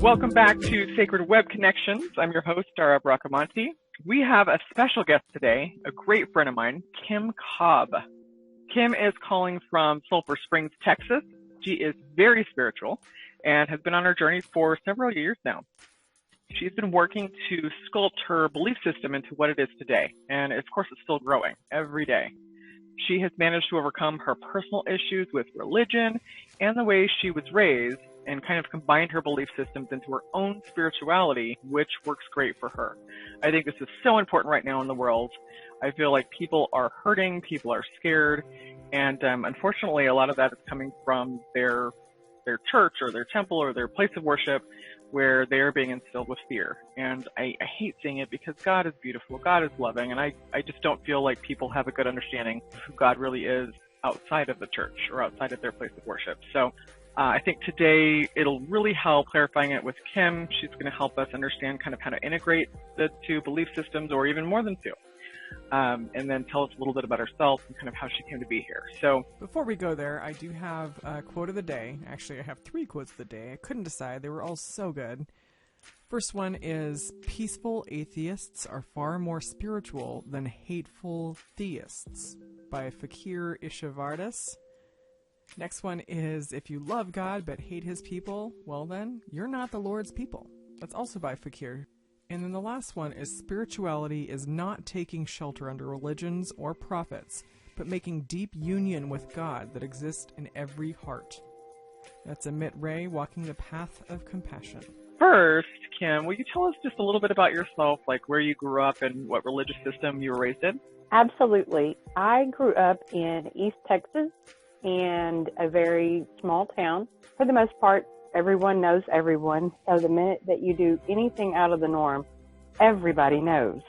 Welcome back to Sacred Web Connections. I'm your host, Dara Bracamonte. We have a special guest today, a great friend of mine, Kim Cobb. Kim is calling from Sulphur Springs, Texas. She is very spiritual and has been on her journey for several years now. She's been working to sculpt her belief system into what it is today, and of course it's still growing every day. She has managed to overcome her personal issues with religion and the way she was raised, and kind of combined her belief systems into her own spirituality, which works great for her. I think this is so important right now in the world. I feel like people are hurting, people are scared, and unfortunately a lot of that is coming from their church or their temple or their place of worship where they are being instilled with fear. And I hate seeing it because God is beautiful, God is loving, and I just don't feel like people have a good understanding of who God really is outside of the church or outside of their place of worship. So I think today it'll really help clarifying it with Kim. She's going to help us understand kind of how to integrate the two belief systems, or even more than two, and then tell us a little bit about herself and kind of how she came to be here. So before we go there, I do have a quote of the day. Actually, I have 3 quotes of the day. I couldn't decide. They were all so good. First one is, peaceful atheists are far more spiritual than hateful theists, by Fakir Ishavardis. Next one is, if you love God but hate his people, well then, you're not the Lord's people. That's also by Fakir. And then the last one is, spirituality is not taking shelter under religions or prophets, but making deep union with God that exists in every heart. That's Amit Ray, Walking the Path of Compassion. First, Kim, will you tell us just a little bit about yourself, like where you grew up and what religious system you were raised in? Absolutely. I grew up in East Texas, and a very small town. For the most part, everyone knows everyone. So the minute that you do anything out of the norm, everybody knows.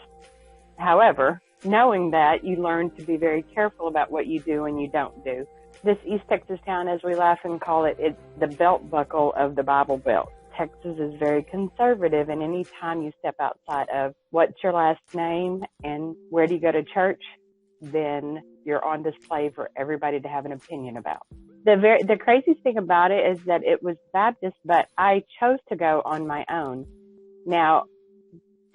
However, knowing that, you learn to be very careful about what you do and you don't do. This East Texas town, as we laugh and call it, it's the belt buckle of the Bible Belt. Texas is very conservative, and any time you step outside of what's your last name and where do you go to church, then you're on display for everybody to have an opinion about. The craziest thing about it is that it was Baptist, but I chose to go on my own. Now,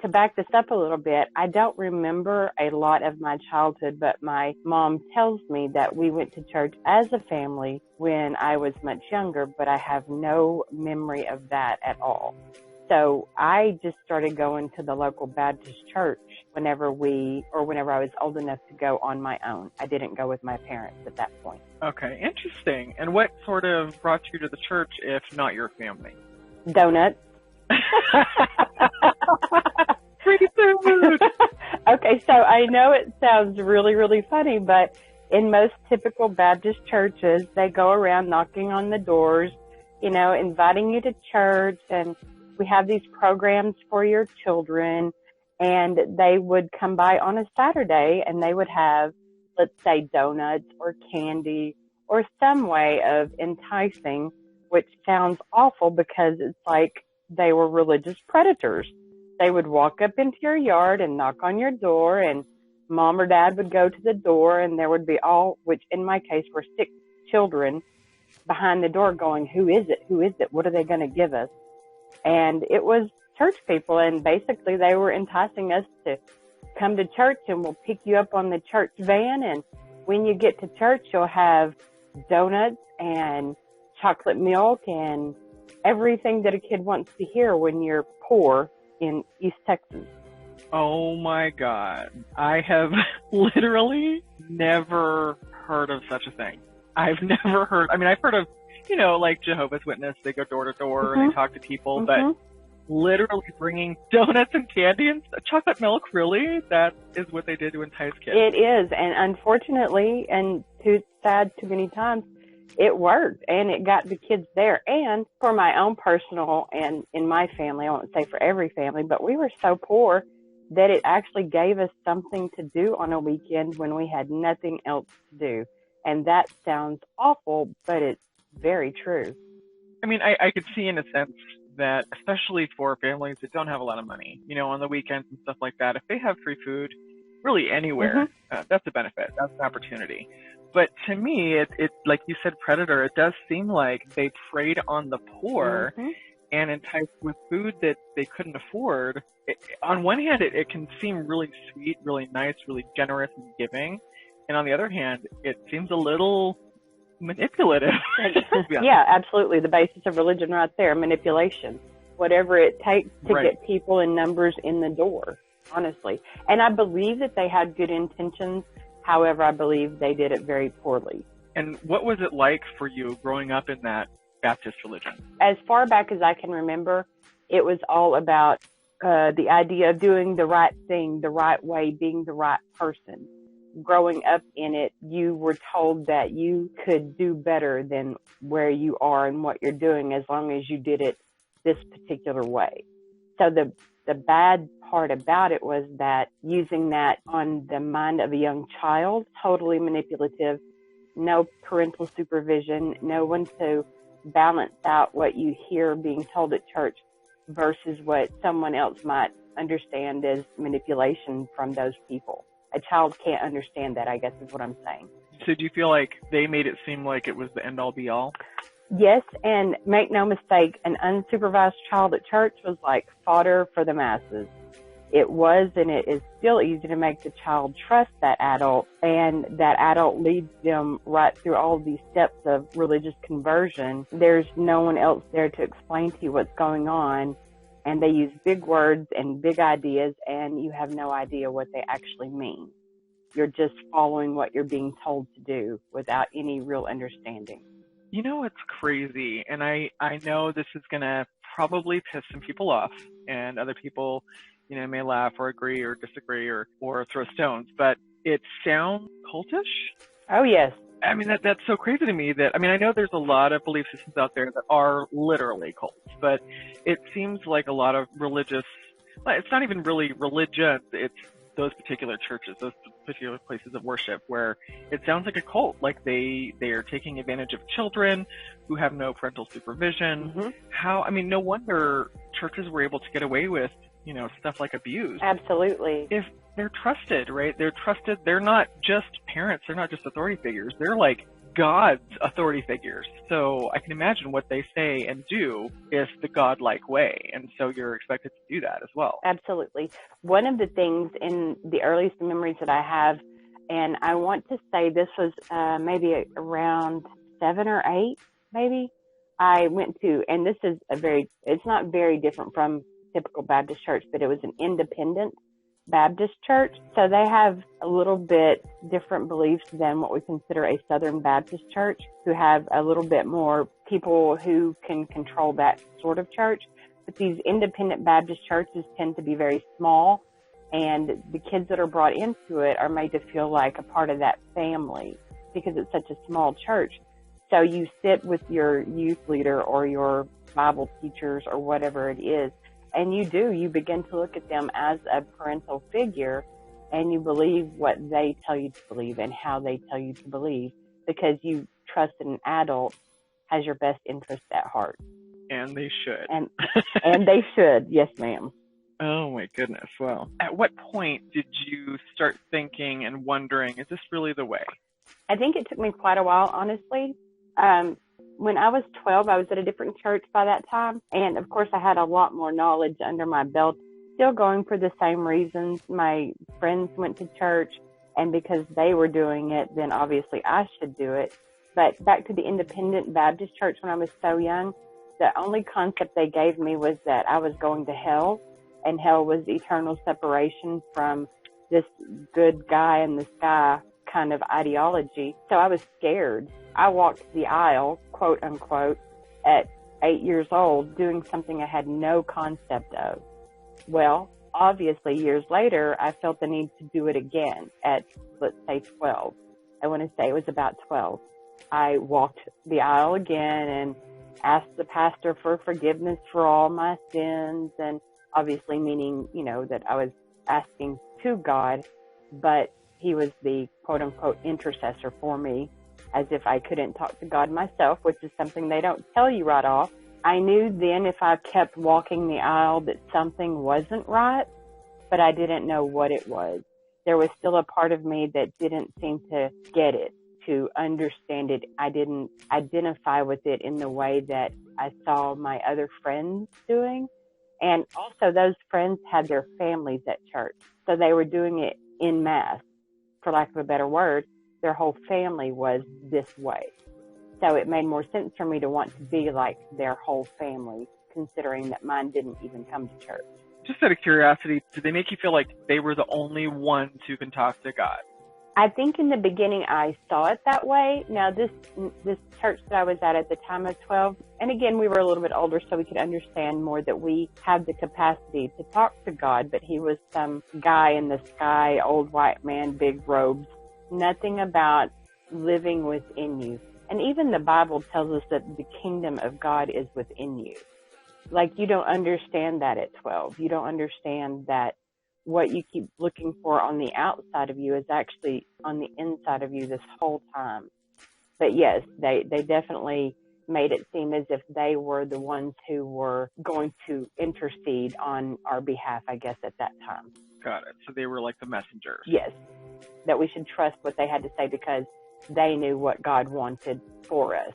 to back this up a little bit, I don't remember a lot of my childhood, but my mom tells me that we went to church as a family when I was much younger, but I have no memory of that at all. So I just started going to the local Baptist church whenever I was old enough to go on my own. I didn't go with my parents at that point. Okay, interesting. And what sort of brought you to the church if not your family? Donuts. Free food. Okay, so I know it sounds really, really funny, but in most typical Baptist churches, they go around knocking on the doors, inviting you to church, and we have these programs for your children, and they would come by on a Saturday and they would have, let's say, donuts or candy or some way of enticing, which sounds awful because it's like they were religious predators. They would walk up into your yard and knock on your door, and mom or dad would go to the door, and there would be which in my case were 6 children behind the door going, who is it? Who is it? What are they going to give us? And it was church people, and basically they were enticing us to come to church, and we'll pick you up on the church van, and when you get to church, you'll have donuts and chocolate milk and everything that a kid wants to hear when you're poor in East Texas. Oh my God. I have literally never heard of such a thing. I've heard of, like Jehovah's Witness, they go door to door and they talk to people, but literally bringing donuts and candy and chocolate milk, really? That is what they did to entice kids. It is, and unfortunately, and too sad too many times, it worked, and it got the kids there. And for my own personal, and in my family, I won't say for every family, but we were so poor that it actually gave us something to do on a weekend when we had nothing else to do. And that sounds awful, but it's very true. I mean, I could see in a sense that, especially for families that don't have a lot of money, on the weekends and stuff like that, if they have free food really anywhere, that's a benefit. That's an opportunity. But to me, it like you said, predator, it does seem like they preyed on the poor and enticed with food that they couldn't afford. On one hand, it can seem really sweet, really nice, really generous and giving. And on the other hand, it seems a little manipulative. Yeah, absolutely. The basis of religion right there, manipulation. Whatever it takes to get people in numbers in the door, honestly. And I believe that they had good intentions. However, I believe they did it very poorly. And what was it like for you growing up in that Baptist religion? As far back as I can remember, it was all about the idea of doing the right thing, the right way, being the right person. Growing up in it, you were told that you could do better than where you are and what you're doing as long as you did it this particular way. So the bad part about it was that using that on the mind of a young child, totally manipulative, no parental supervision, no one to balance out what you hear being told at church versus what someone else might understand as manipulation from those people. A child can't understand that, I guess is what I'm saying. So do you feel like they made it seem like it was the end-all be-all? Yes, and make no mistake, an unsupervised child at church was like fodder for the masses. It was, and it is still easy to make the child trust that adult, and that adult leads them right through all of these steps of religious conversion. There's no one else there to explain to you what's going on, and they use big words and big ideas, and you have no idea what they actually mean. You're just following what you're being told to do without any real understanding. You know, it's crazy, and I know this is going to probably piss some people off, and other people, you know, may laugh or agree or disagree or throw stones, but it sounds cultish. Oh, yes. I mean, that's so crazy to me that, I mean, I know there's a lot of belief systems out there that are literally cults, but it seems like a lot of religious, it's not even really religion, it's those particular churches, those particular places of worship where it sounds like a cult, like they are taking advantage of children who have no parental supervision. Mm-hmm. I mean, no wonder churches were able to get away with, you know, stuff like abuse. Absolutely. If they're trusted, right? They're trusted. They're not just parents. They're not just authority figures. They're like God's authority figures. So I can imagine what they say and do is the God-like way. And so you're expected to do that as well. Absolutely. One of the things in the earliest memories that I have, and I want to say this was maybe around 7 or 8, maybe, I went to, and this is it's not very different from typical Baptist church, but it was an independent Baptist church. So they have a little bit different beliefs than what we consider a Southern Baptist church, who have a little bit more people who can control that sort of church. But these independent Baptist churches tend to be very small, and the kids that are brought into it are made to feel like a part of that family because it's such a small church. So you sit with your youth leader or your Bible teachers or whatever it is, and you begin to look at them as a parental figure, and you believe what they tell you to believe and how they tell you to believe because you trust an adult has your best interest at heart. And they should. And they should. Yes, ma'am. Oh, my goodness. Well, at what point did you start thinking and wondering, is this really the way? I think it took me quite a while, honestly. When I was 12, I was at a different church by that time. And of course, I had a lot more knowledge under my belt, still going for the same reasons. My friends went to church, and because they were doing it, then obviously I should do it. But back to the independent Baptist church when I was so young, the only concept they gave me was that I was going to hell, and hell was eternal separation from this good guy in the sky kind of ideology. So I was scared. I walked the aisle, quote unquote, at 8 years old, doing something I had no concept of. Well, obviously years later, I felt the need to do it again at, let's say, 12. I want to say it was about 12. I walked the aisle again and asked the pastor for forgiveness for all my sins, and obviously meaning, you know, that I was asking to God, but he was the quote unquote intercessor for me, as if I couldn't talk to God myself, which is something they don't tell you right off. I knew then if I kept walking the aisle that something wasn't right, but I didn't know what it was. There was still a part of me that didn't seem to get it, to understand it. I didn't identify with it in the way that I saw my other friends doing. And also those friends had their families at church. So they were doing it en masse, for lack of a better word. Their whole family was this way. So it made more sense for me to want to be like their whole family, considering that mine didn't even come to church. Just out of curiosity, did they make you feel like they were the only ones who can talk to God? I think in the beginning I saw it that way. Now this church that I was at the time of 12, and again, we were a little bit older so we could understand more that we had the capacity to talk to God, but he was some guy in the sky, old white man, big robes, nothing about living within you. And even the Bible tells us that the kingdom of God is within you. Like, you don't understand that at 12. You don't understand that what you keep looking for on the outside of you is actually on the inside of you this whole time. But yes, they definitely made it seem as if they were the ones who were going to intercede on our behalf, I guess, at that time. Got it. So they were like the messengers. Yes, that we should trust what they had to say because they knew what God wanted for us.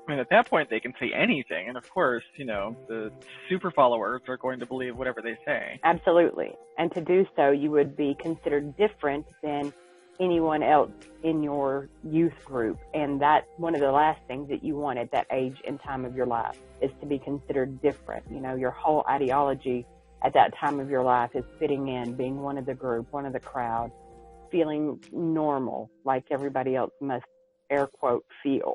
I mean, at that point, they can say anything. And of course, the super followers are going to believe whatever they say. Absolutely. And to do so, you would be considered different than anyone else in your youth group. And that's one of the last things that you want at that age and time of your life, is to be considered different. Your whole ideology at that time of your life is fitting in, being one of the group, one of the crowd, feeling normal, like everybody else must, air quote, feel.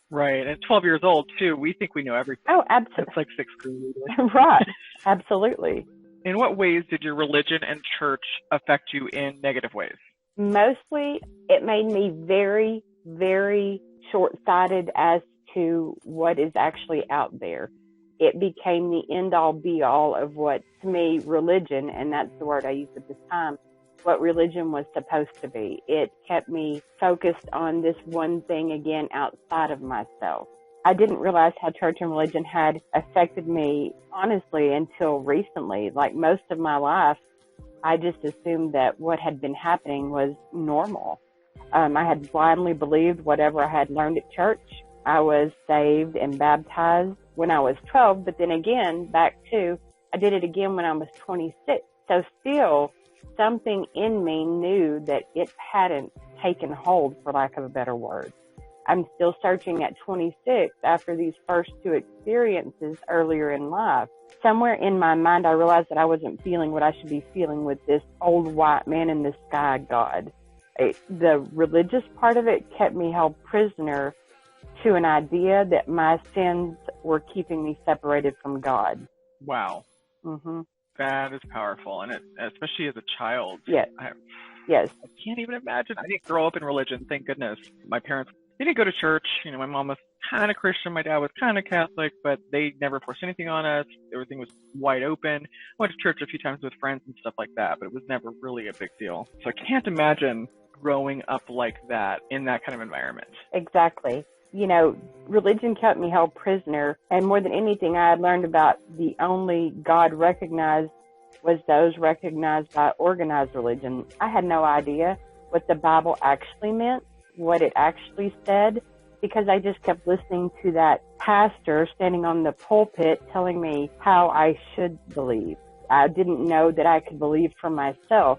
Right. And 12 years old, too, we think we know everything. Oh, absolutely. It's like sixth grade. Right. Absolutely. In what ways did your religion and church affect you in negative ways? Mostly, it made me very, very short-sighted as to what is actually out there. It became the end-all, be-all of what, to me, religion, and that's the word I use at this time, what religion was supposed to be. It kept me focused on this one thing again outside of myself. I didn't realize how church and religion had affected me, honestly, until recently. Like most of my life, I just assumed that what had been happening was normal. I had blindly believed whatever I had learned at church. I was saved and baptized when I was 12, but then again, back to, I did it again when I was 26. So still, something in me knew that it hadn't taken hold, for lack of a better word. I'm still searching at 26 after these first two experiences earlier in life. Somewhere in my mind, I realized that I wasn't feeling what I should be feeling with this old white man in the sky God. The religious part of it kept me held prisoner to an idea that my sins were keeping me separated from God. Wow. Mm-hmm. That is powerful, and especially as a child. Yes. Yes. I can't even imagine. I didn't grow up in religion, thank goodness. My parents, they didn't go to church. My mom was kind of Christian, my dad was kind of Catholic, but they never forced anything on us. Everything was wide open. I went to church a few times with friends and stuff like that, but it was never really a big deal. So I can't imagine growing up like that in that kind of environment. Exactly. Religion kept me held prisoner, and more than anything, I had learned about the only God recognized was those recognized by organized religion. I had no idea what the Bible actually meant, what it actually said, because I just kept listening to that pastor standing on the pulpit telling me how I should believe. I didn't know that I could believe for myself.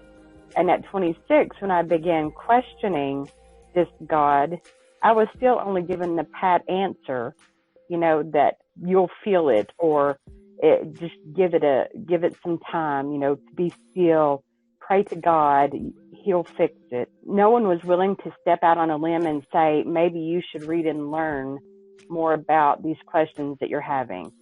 And at 26, when I began questioning this God, I was still only given the pat answer, that you'll feel it, or just give it some time, be still, pray to God, he'll fix it. No one was willing to step out on a limb and say, maybe you should read and learn more about these questions that you're having.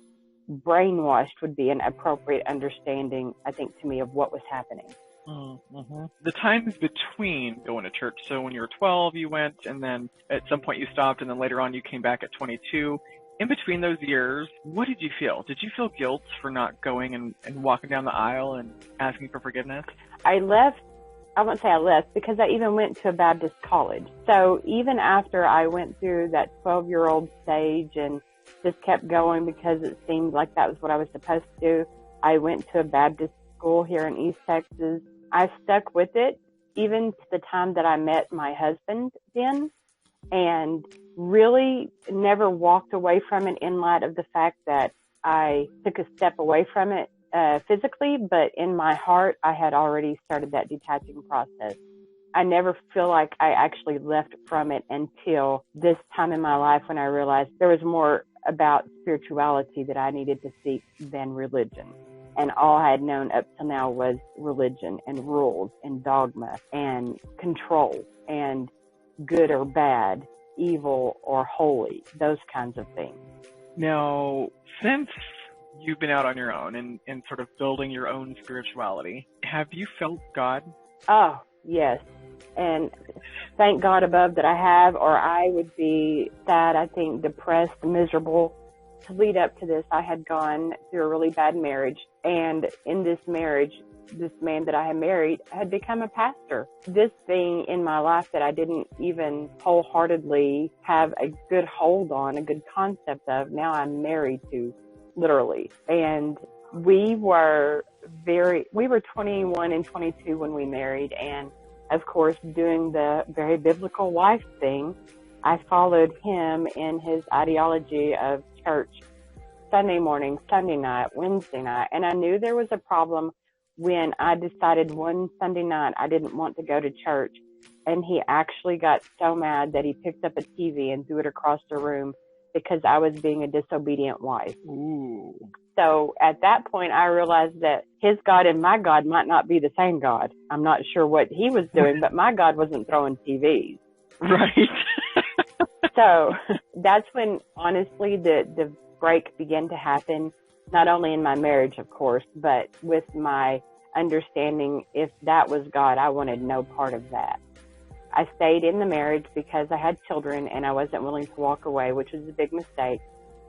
Brainwashed would be an appropriate understanding, I think, to me, of what was happening. Mm-hmm. The times between going to church, so when you were 12 you went, and then at some point you stopped, and then later on you came back at 22. In between those years, what did you feel? Did you feel guilt for not going and walking down the aisle and asking for forgiveness? I won't say I left, because I even went to a Baptist college. So even after I went through that 12-year-old stage and just kept going because it seemed like that was what I was supposed to do, I went to a Baptist school here in East Texas. I stuck with it even to the time that I met my husband then. And really never walked away from it in light of the fact that I took a step away from it physically, but in my heart, I had already started that detaching process. I never feel like I actually left from it until this time in my life when I realized there was more about spirituality that I needed to seek than religion. And all I had known up to now was religion and rules and dogma and control and good or bad, evil or holy, those kinds of things. Now, since you've been out on your own and sort of building your own spirituality, have you felt God? Oh, yes. And thank God above that I have, or I would be sad, I think, depressed, miserable. To lead up to this, I had gone through a really bad marriage. And in this marriage, this man that I had married had become a pastor. This thing in my life that I didn't even wholeheartedly have a good hold on, a good concept of, now I'm married to, literally. And we were 21 and 22 when we married. And of course, doing the very biblical wife thing, I followed him in his ideology of church, Sunday morning, Sunday night, Wednesday night. And I knew there was a problem when I decided one Sunday night I didn't want to go to church. And he actually got so mad that he picked up a TV and threw it across the room because I was being a disobedient wife. Ooh. So at that point, I realized that his God and my God might not be the same God. I'm not sure what he was doing, but my God wasn't throwing TVs. Right. So that's when, honestly, the break began to happen, not only in my marriage, of course, but with my understanding if that was God, I wanted no part of that. I stayed in the marriage because I had children and I wasn't willing to walk away, which was a big mistake.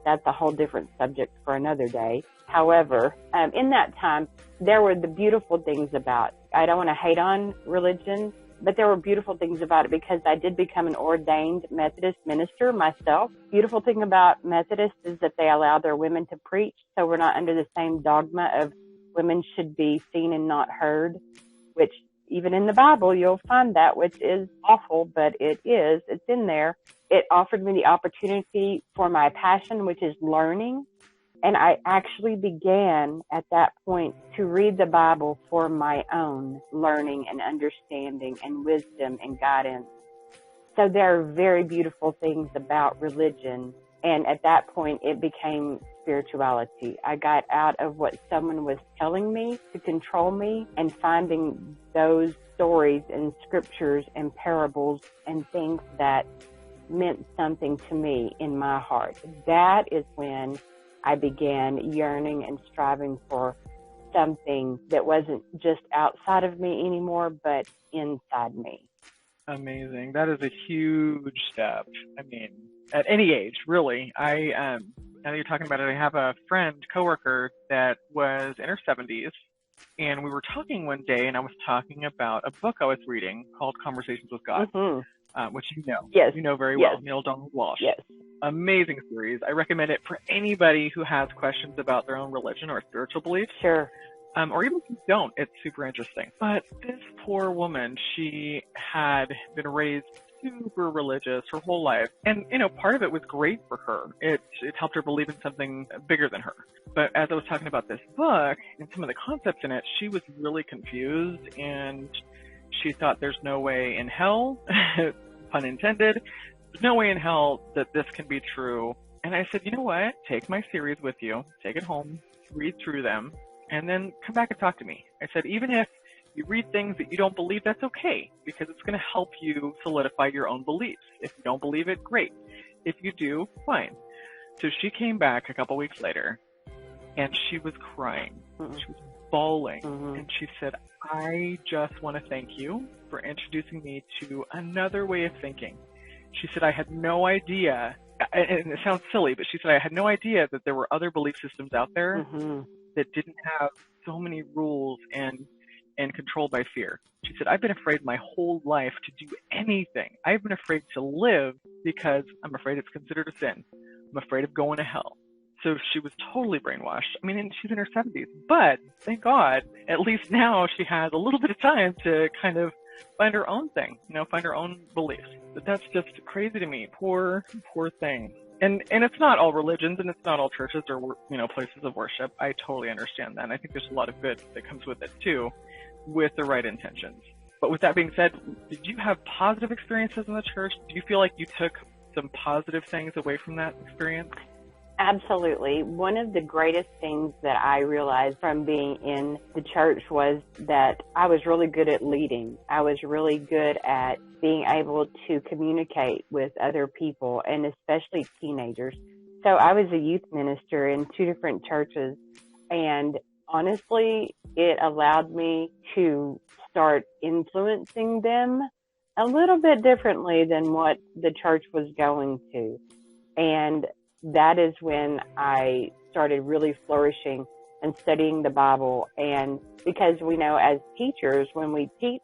That's a whole different subject for another day. However, in that time, there were the beautiful things about, I don't want to hate on religion, but there were beautiful things about it because I did become an ordained Methodist minister myself. Beautiful thing about Methodists is that they allow their women to preach, so we're not under the same dogma of women should be seen and not heard, which even in the Bible, you'll find that, which is awful, but it's in there. It offered me the opportunity for my passion, which is learning. And I actually began at that point to read the Bible for my own learning and understanding and wisdom and guidance. So there are very beautiful things about religion. And at that point, it became spirituality. I got out of what someone was telling me to control me and finding those stories and scriptures and parables and things that meant something to me in my heart. That is when I began yearning and striving for something that wasn't just outside of me anymore, but inside me. Amazing. That is a huge step. I mean, at any age, really. Now that you're talking about it, I have a coworker that was in her 70s, and we were talking one day, and I was talking about a book I was reading called Conversations with God, which you know. Yes. You know very well. Neil Donald Walsh. Yes. Amazing series. I recommend it for anybody who has questions about their own religion or spiritual beliefs. Sure. Or even if you don't, it's super interesting. But this poor woman, she had been raised super religious her whole life. And, part of it was great for her. It helped her believe in something bigger than her. But as I was talking about this book and some of the concepts in it, she was really confused, and she thought there's no way in hell, pun intended, there's no way in hell that this can be true. And I said, you know what? Take my series with you, take it home, read through them, and then come back and talk to me. I said, even if you read things that you don't believe, that's okay, because it's going to help you solidify your own beliefs. If you don't believe it, great. If you do, fine. So she came back a couple weeks later, and she was crying. She was bawling. And she said, I just want to thank you for introducing me to another way of thinking. She said, I had no idea, and it sounds silly, but she said, I had no idea that there were other belief systems out there that didn't have so many rules and controlled by fear. She said, I've been afraid my whole life to do anything. I've been afraid to live because I'm afraid it's considered a sin. I'm afraid of going to hell. So she was totally brainwashed. I mean, and she's in her 70s. But thank God, at least now she has a little bit of time to kind of find her own thing, find her own beliefs. But that's just crazy to me. Poor thing. And it's not all religions, and it's not all churches or, places of worship. I totally understand that. And I think there's a lot of good that comes with it too, with the right intentions. But with that being said, did you have positive experiences in the church? Do you feel like you took some positive things away from that experience? Absolutely. One of the greatest things that I realized from being in the church was that I was really good at leading. I was really good at being able to communicate with other people, and especially teenagers. So I was a youth minister in 2 different churches, and honestly, it allowed me to start influencing them a little bit differently than what the church was going to. And that is when I started really flourishing and studying the Bible. And because we know as teachers, when we teach,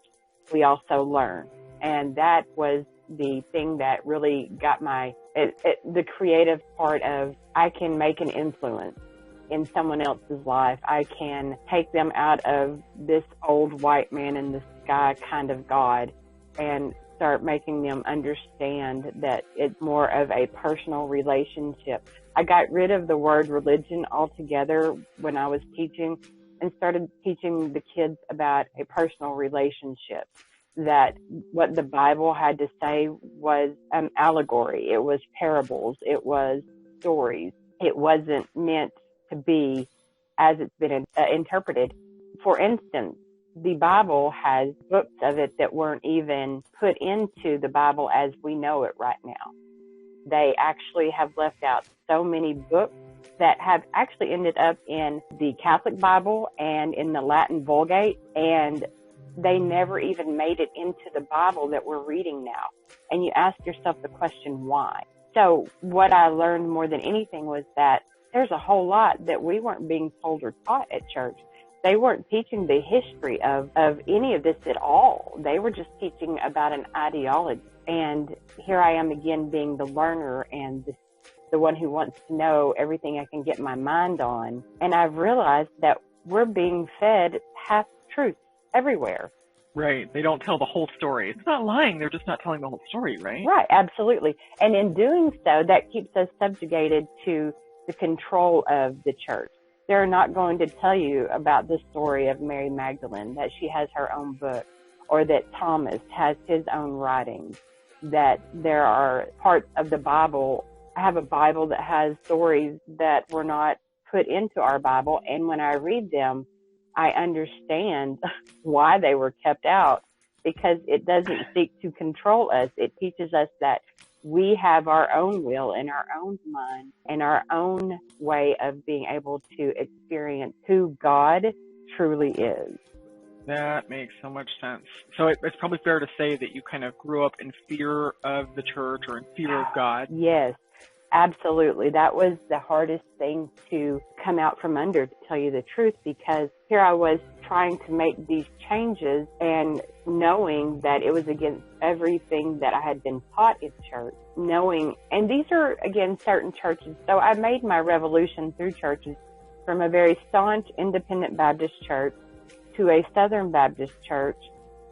we also learn. And that was the thing that really got the creative part of, I can make an influence in someone else's life. I can take them out of this old white man in the sky kind of God and start making them understand that it's more of a personal relationship. I got rid of the word religion altogether when I was teaching and started teaching the kids about a personal relationship, that what the Bible had to say was an allegory. It was parables. It was stories. It wasn't meant to be as it's been interpreted. For instance, the Bible has books of it that weren't even put into the Bible as we know it right now. They actually have left out so many books that have actually ended up in the Catholic Bible and in the Latin Vulgate, and they never even made it into the Bible that we're reading now. And you ask yourself the question, why? So what I learned more than anything was that there's a whole lot that we weren't being told or taught at church. They weren't teaching the history of any of this at all. They were just teaching about an ideology. And here I am again being the learner and the one who wants to know everything I can get my mind on. And I've realized that we're being fed half truth everywhere. Right. They don't tell the whole story. It's not lying. They're just not telling the whole story, right? Right. Absolutely. And in doing so, that keeps us subjugated to the control of the church. They're not going to tell you about the story of Mary Magdalene, that she has her own book, or that Thomas has his own writings, that there are parts of the Bible. I have a Bible that has stories that were not put into our Bible, and when I read them, I understand why they were kept out, because it doesn't seek to control us. It teaches us that we have our own will and our own mind and our own way of being able to experience who God truly is. That makes so much sense. So it's probably fair to say that you kind of grew up in fear of the church or in fear of God. Yes, absolutely. That was the hardest thing to come out from under, to tell you the truth, because here I was trying to make these changes and knowing that it was against everything that I had been taught in church, and these are, again, certain churches. So I made my revolution through churches, from a very staunch independent Baptist church to a Southern Baptist church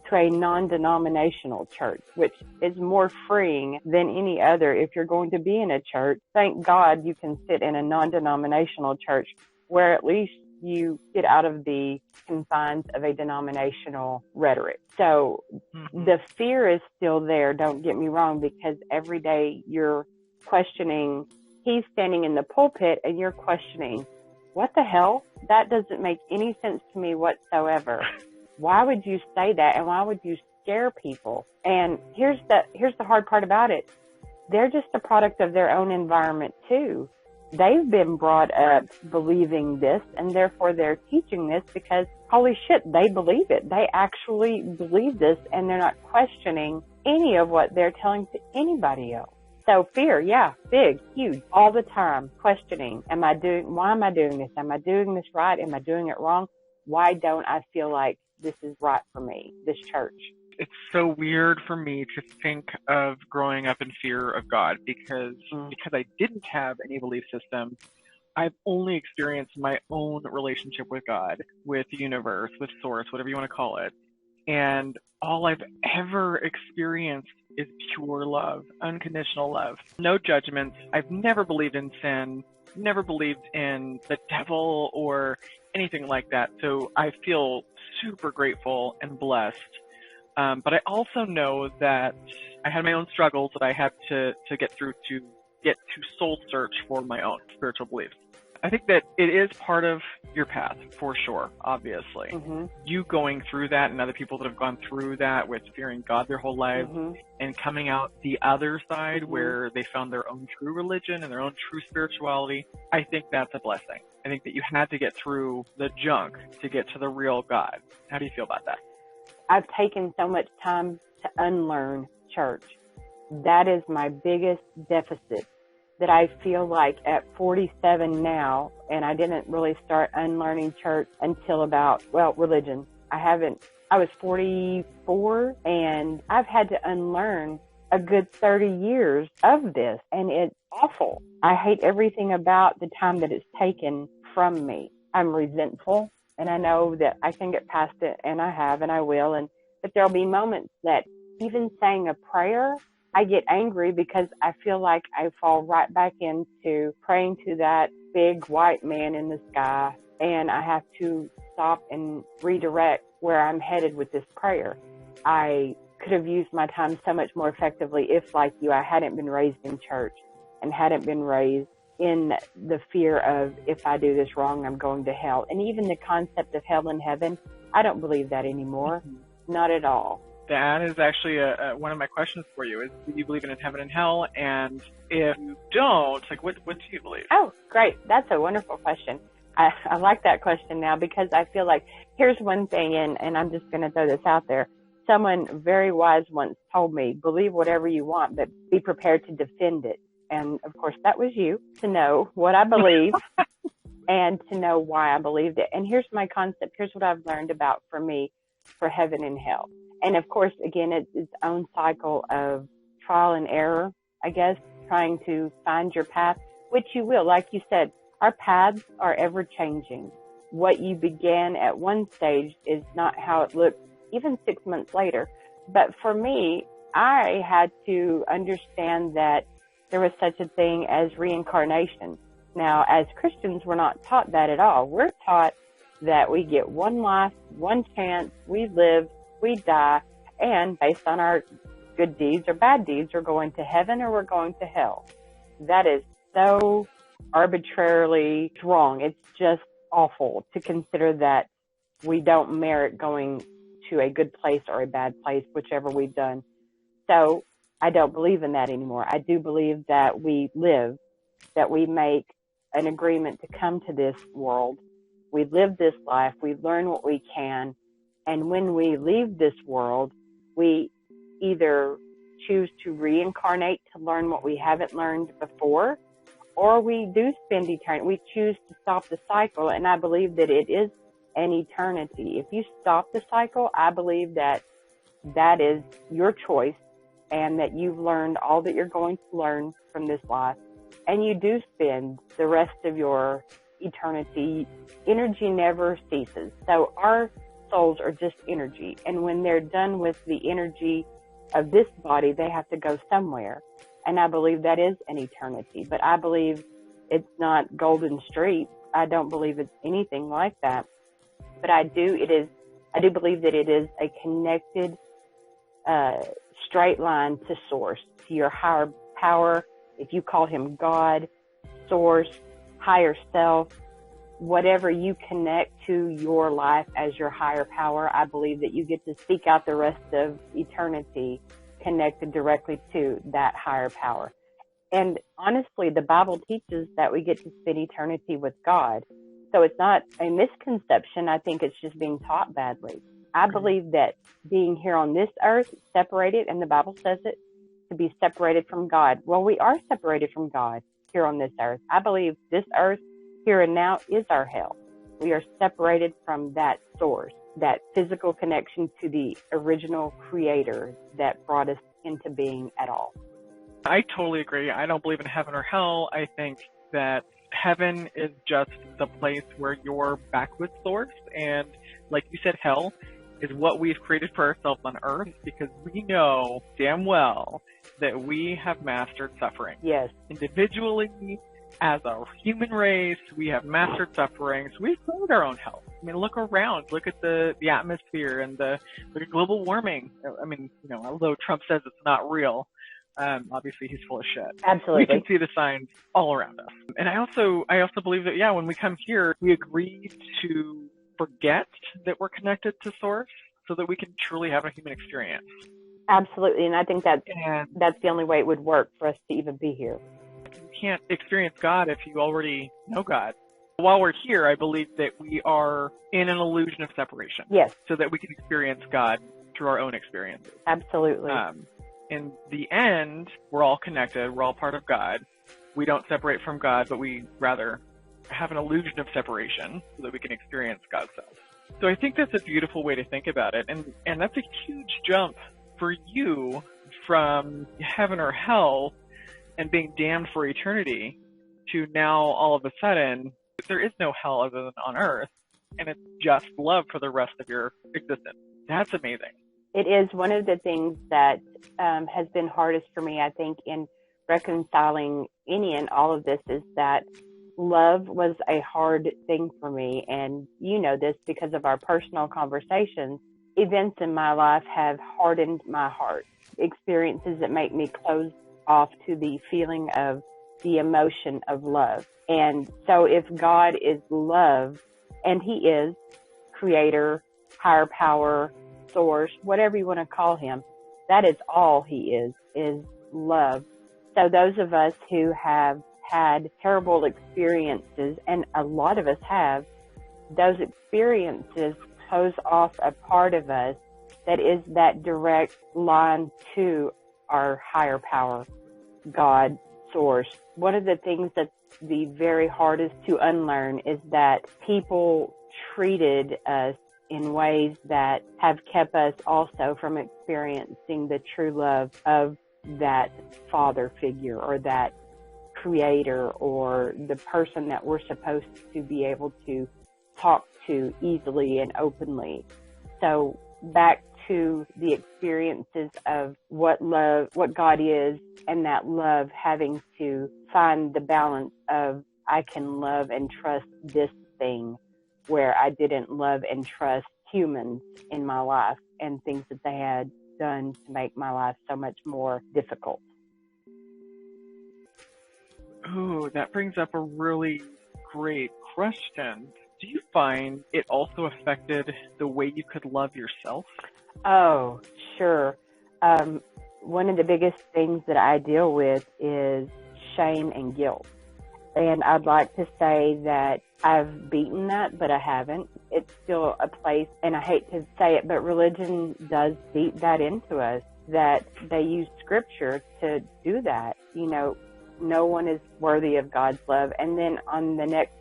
to a non-denominational church, which is more freeing than any other. If you're going to be in a church, thank God you can sit in a non-denominational church where at least you get out of the confines of a denominational rhetoric. So the fear is still there, don't get me wrong, because every day you're questioning. He's standing in the pulpit and you're questioning, what the hell? That doesn't make any sense to me whatsoever. Why would you say that? And why would you scare people? And here's the hard part about it. They're just a product of their own environment too. They've been brought up believing this, and therefore they're teaching this because, holy shit, they believe it. They actually believe this, and they're not questioning any of what they're telling to anybody else. So fear, yeah, big, huge, all the time, questioning. Why am I doing this? Am I doing this right? Am I doing it wrong? Why don't I feel like this is right for me, this church? It's so weird for me to think of growing up in fear of God because I didn't have any belief system. I've only experienced my own relationship with God, with the universe, with source, whatever you want to call it. And all I've ever experienced is pure love, unconditional love, no judgments. I've never believed in sin, never believed in the devil or anything like that. So I feel super grateful and blessed. But I also know that I had my own struggles that I had to get through to get to soul search for my own spiritual beliefs. I think that it is part of your path, for sure, obviously. Mm-hmm. You going through that and other people that have gone through that with fearing God their whole lives and coming out the other side where they found their own true religion and their own true spirituality, I think that's a blessing. I think that you had to get through the junk to get to the real God. How do you feel about that? I've taken so much time to unlearn church. That is my biggest deficit, that I feel like at 47 now, and I didn't really start unlearning church until about, religion. I was 44, and I've had to unlearn a good 30 years of this, and it's awful. I hate everything about the time that it's taken from me. I'm resentful, and I know that I can get past it, and I have, and I will, but there'll be moments that even saying a prayer, I get angry because I feel like I fall right back into praying to that big white man in the sky, and I have to stop and redirect where I'm headed with this prayer. I could have used my time so much more effectively if, like you, I hadn't been raised in church and hadn't been raised in the fear of, if I do this wrong, I'm going to hell. And even the concept of hell and heaven, I don't believe that anymore. Not at all. That is actually one of my questions for you, is do you believe in heaven and hell? And if you don't, like, what do you believe? Oh, great. That's a wonderful question. I like that question now, because I feel like here's one thing, and I'm just going to throw this out there. Someone very wise once told me, believe whatever you want, but be prepared to defend it. And, of course, that was you, to know what I believe and to know why I believed it. And here's my concept. Here's what I've learned about, for me, for heaven and hell. And, of course, again, it's its own cycle of trial and error, I guess, trying to find your path, which you will. Like you said, our paths are ever changing. What you began at one stage is not how it looks even 6 months later. But for me, I had to understand that there was such a thing as reincarnation. Now, as Christians, we're not taught that at all. We're taught that we get one life, one chance, we live, we die, and based on our good deeds or bad deeds, we're going to heaven or we're going to hell. That is so arbitrarily wrong. It's just awful to consider that we don't merit going to a good place or a bad place, whichever we've done. So I don't believe in that anymore. I do believe that we live, that we make an agreement to come to this world. We live this life. We learn what we can. And when we leave this world, we either choose to reincarnate to learn what we haven't learned before, or we do spend eternity. We choose to stop the cycle, and I believe that it is an eternity. If you stop the cycle, I believe that that is your choice and that you've learned all that you're going to learn from this life, and you do spend the rest of your eternity. Energy never ceases. So our souls are just energy, and when they're done with the energy of this body, they have to go somewhere. And I believe that is an eternity, but I believe it's not golden streets. I don't believe it's anything like that, but I do believe that it is a connected, straight line to source, to your higher power. If you call him God, source, higher self, whatever you connect to your life as your higher power, I believe that you get to seek out the rest of eternity connected directly to that higher power. And honestly, the Bible teaches that we get to spend eternity with God. So it's not a misconception. I think it's just being taught badly. I believe that being here on this earth, separated, and the Bible says it, to be separated from God. Well, we are separated from God here on this earth. I believe this earth, here and now, is our hell. We are separated from that source, that physical connection to the original creator that brought us into being at all. I totally agree. I don't believe in heaven or hell. I think that heaven is just the place where you're back with source. And like you said, hell is what we've created for ourselves on earth, because we know damn well that we have mastered suffering. Yes. Individually, as a human race, we have mastered suffering, so we've created our own hell. I mean, look around, look at the atmosphere and look at global warming. I mean, although Trump says it's not real, obviously he's full of shit. Absolutely. We can see the signs all around us. And I also believe that, when we come here, we agree to forget that we're connected to Source so that we can truly have a human experience. Absolutely. And I think that's the only way it would work for us to even be here. You can't experience God if you already know God. While we're here, I believe that we are in an illusion of separation. Yes. So that we can experience God through our own experiences. Absolutely. In the end, we're all connected. We're all part of God. We don't separate from God, but we rather have an illusion of separation so that we can experience God's self. So I think that's a beautiful way to think about it. And that's a huge jump for you from heaven or hell and being damned for eternity to now all of a sudden there is no hell other than on earth, and it's just love for the rest of your existence. That's amazing. It is one of the things that has been hardest for me, I think, in reconciling any and all of this, is that love was a hard thing for me. And you know this because of our personal conversations. Events in my life have hardened my heart. Experiences that make me close off to the feeling of the emotion of love. And so if God is love, and he is creator, higher power, source, whatever you want to call him, that is all he is love. So those of us who have had terrible experiences, and a lot of us have, those experiences close off a part of us that is that direct line to our higher power, God, source. One of the things that's the very hardest to unlearn is that people treated us in ways that have kept us also from experiencing the true love of that father figure or that creator or the person that we're supposed to be able to talk to easily and openly. So back to the experiences of what God is, and that love having to find the balance of I can love and trust this thing where I didn't love and trust humans in my life and things that they had done to make my life so much more difficult. Oh, that brings up a really great question. Do you find it also affected the way you could love yourself? Oh, sure. One of the biggest things that I deal with is shame and guilt. And I'd like to say that I've beaten that, but I haven't. It's still a place, and I hate to say it, but religion does beat that into us, that they use scripture to do that. You know, no one is worthy of God's love. And then on the next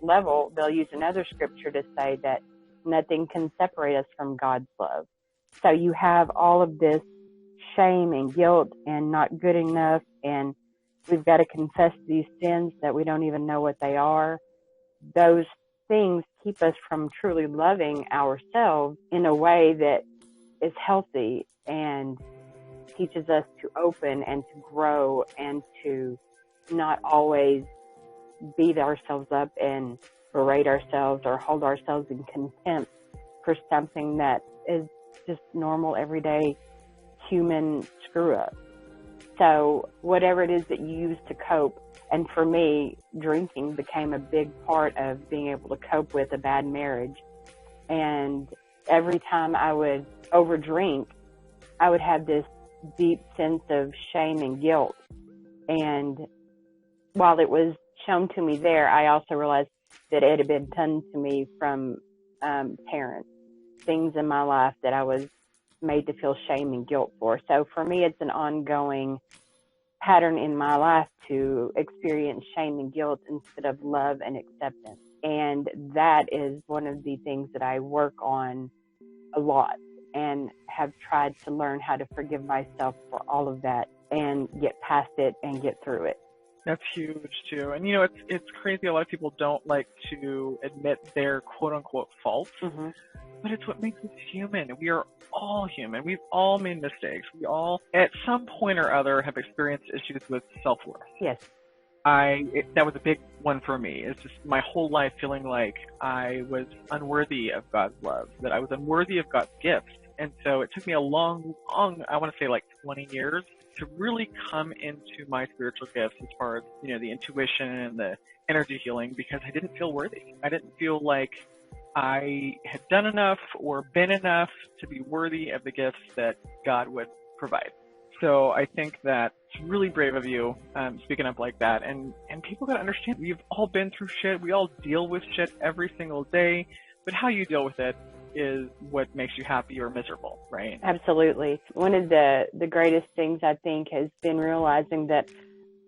level, they'll use another scripture to say that nothing can separate us from God's love. So you have all of this shame and guilt and not good enough, and we've got to confess these sins that we don't even know what they are. Those things keep us from truly loving ourselves in a way that is healthy and teaches us to open and to grow and to not always beat ourselves up and berate ourselves or hold ourselves in contempt for something that is just normal, everyday human screw up. So whatever it is that you use to cope, and for me, drinking became a big part of being able to cope with a bad marriage. And every time I would overdrink, I would have this deep sense of shame and guilt. And while it was shown to me there, I also realized that it had been done to me from parents, things in my life that I was made to feel shame and guilt for. So for me, it's an ongoing pattern in my life to experience shame and guilt instead of love and acceptance. And that is one of the things that I work on a lot and have tried to learn how to forgive myself for all of that and get past it and get through it. That's huge too. And you know, it's crazy. A lot of people don't like to admit their quote unquote faults. Mm-hmm. but it's what makes us human. We are all human. We've all made mistakes. We all, at some point or other, have experienced issues with self-worth. Yes. That was a big one for me. It's just my whole life feeling like I was unworthy of God's love, that I was unworthy of God's gifts. And so it took me a long, I want to say like 20 years to really come into my spiritual gifts as far as, the intuition and the energy healing, because I didn't feel worthy. I didn't feel like I had done enough or been enough to be worthy of the gifts that God would provide. So I think that it's really brave of you speaking up like that. And people got to understand, we've all been through shit. We all deal with shit every single day. But how you deal with it is what makes you happy or miserable, right? Absolutely. One of the greatest things I think has been realizing that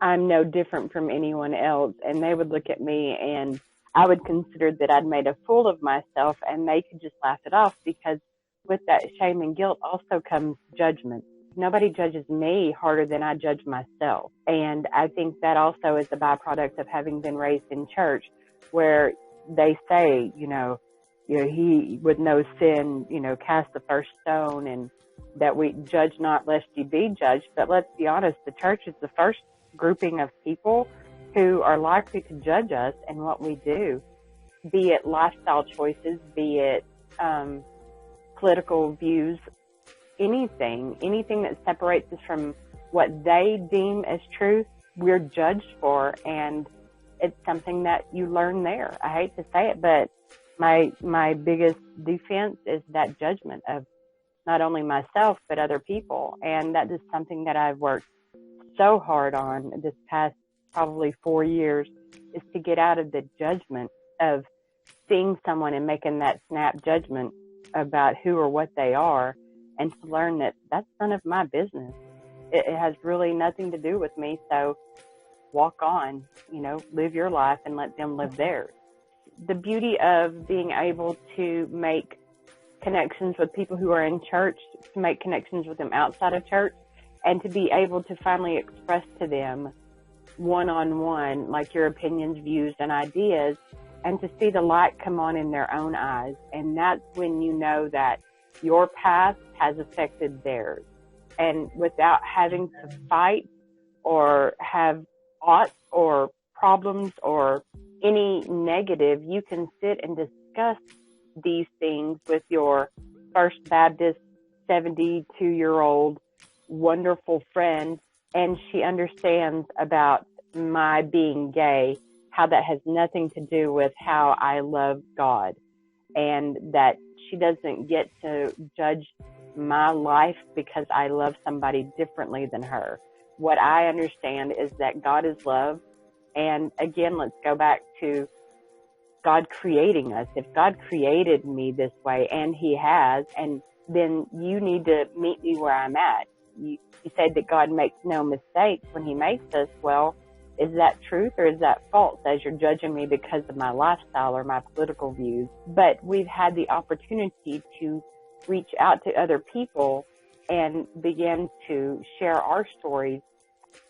I'm no different from anyone else. And they would look at me and I would consider that I'd made a fool of myself, and they could just laugh it off, because with that shame and guilt also comes judgment. Nobody judges me harder than I judge myself. And I think that also is a byproduct of having been raised in church, where they say, he with no sin, cast the first stone, and that we judge not lest ye be judged. But let's be honest, the church is the first grouping of people who are likely to judge us and what we do, be it lifestyle choices, be it political views, anything that separates us from what they deem as truth, we're judged for. And it's something that you learn there. I hate to say it, but my biggest defense is that judgment of not only myself, but other people. And that is something that I've worked so hard on this past probably 4 years, is to get out of the judgment of seeing someone and making that snap judgment about who or what they are, and to learn that that's none of my business. It has really nothing to do with me. So walk on, live your life and let them live theirs. The beauty of being able to make connections with people who are in church, to make connections with them outside of church, and to be able to finally express to them one-on-one, like your opinions, views, and ideas, and to see the light come on in their own eyes. And that's when you know that your past has affected theirs. And without having to fight or have aughts or problems or any negative, you can sit and discuss these things with your First Baptist 72-year-old wonderful friend, and she understands about my being gay, how that has nothing to do with how I love God, and that she doesn't get to judge my life because I love somebody differently than her. What I understand is that God is love. And again, let's go back to God creating us. If God created me this way, and He has, and then you need to meet me where I'm at. You said that God makes no mistakes when He makes us. Well, is that truth or is that false, as you're judging me because of my lifestyle or my political views? But we've had the opportunity to reach out to other people and begin to share our stories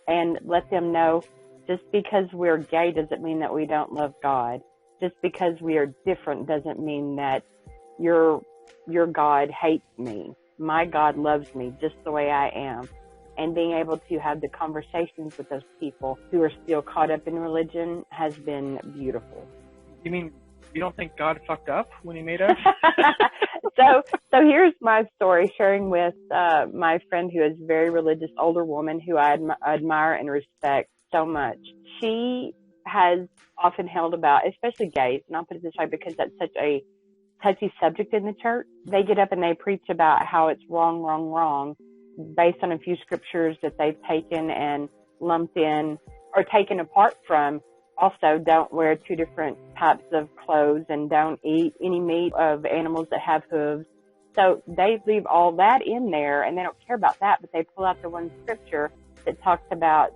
and let them know, just because we're gay doesn't mean that we don't love God. Just because we are different doesn't mean that your God hates me. My God loves me just the way I am. And being able to have the conversations with those people who are still caught up in religion has been beautiful. You mean you don't think God fucked up when He made us? So here's my story, sharing with my friend who is a very religious older woman who I admire and respect so much. She has often held about, especially gays, and I'll put it this way because that's such a touchy subject in the church. They get up and they preach about how it's wrong, based on a few scriptures that they've taken and lumped in or taken apart from. Also, don't wear two different types of clothes and don't eat any meat of animals that have hooves. So they leave all that in there and they don't care about that, but they pull out the one scripture that talks about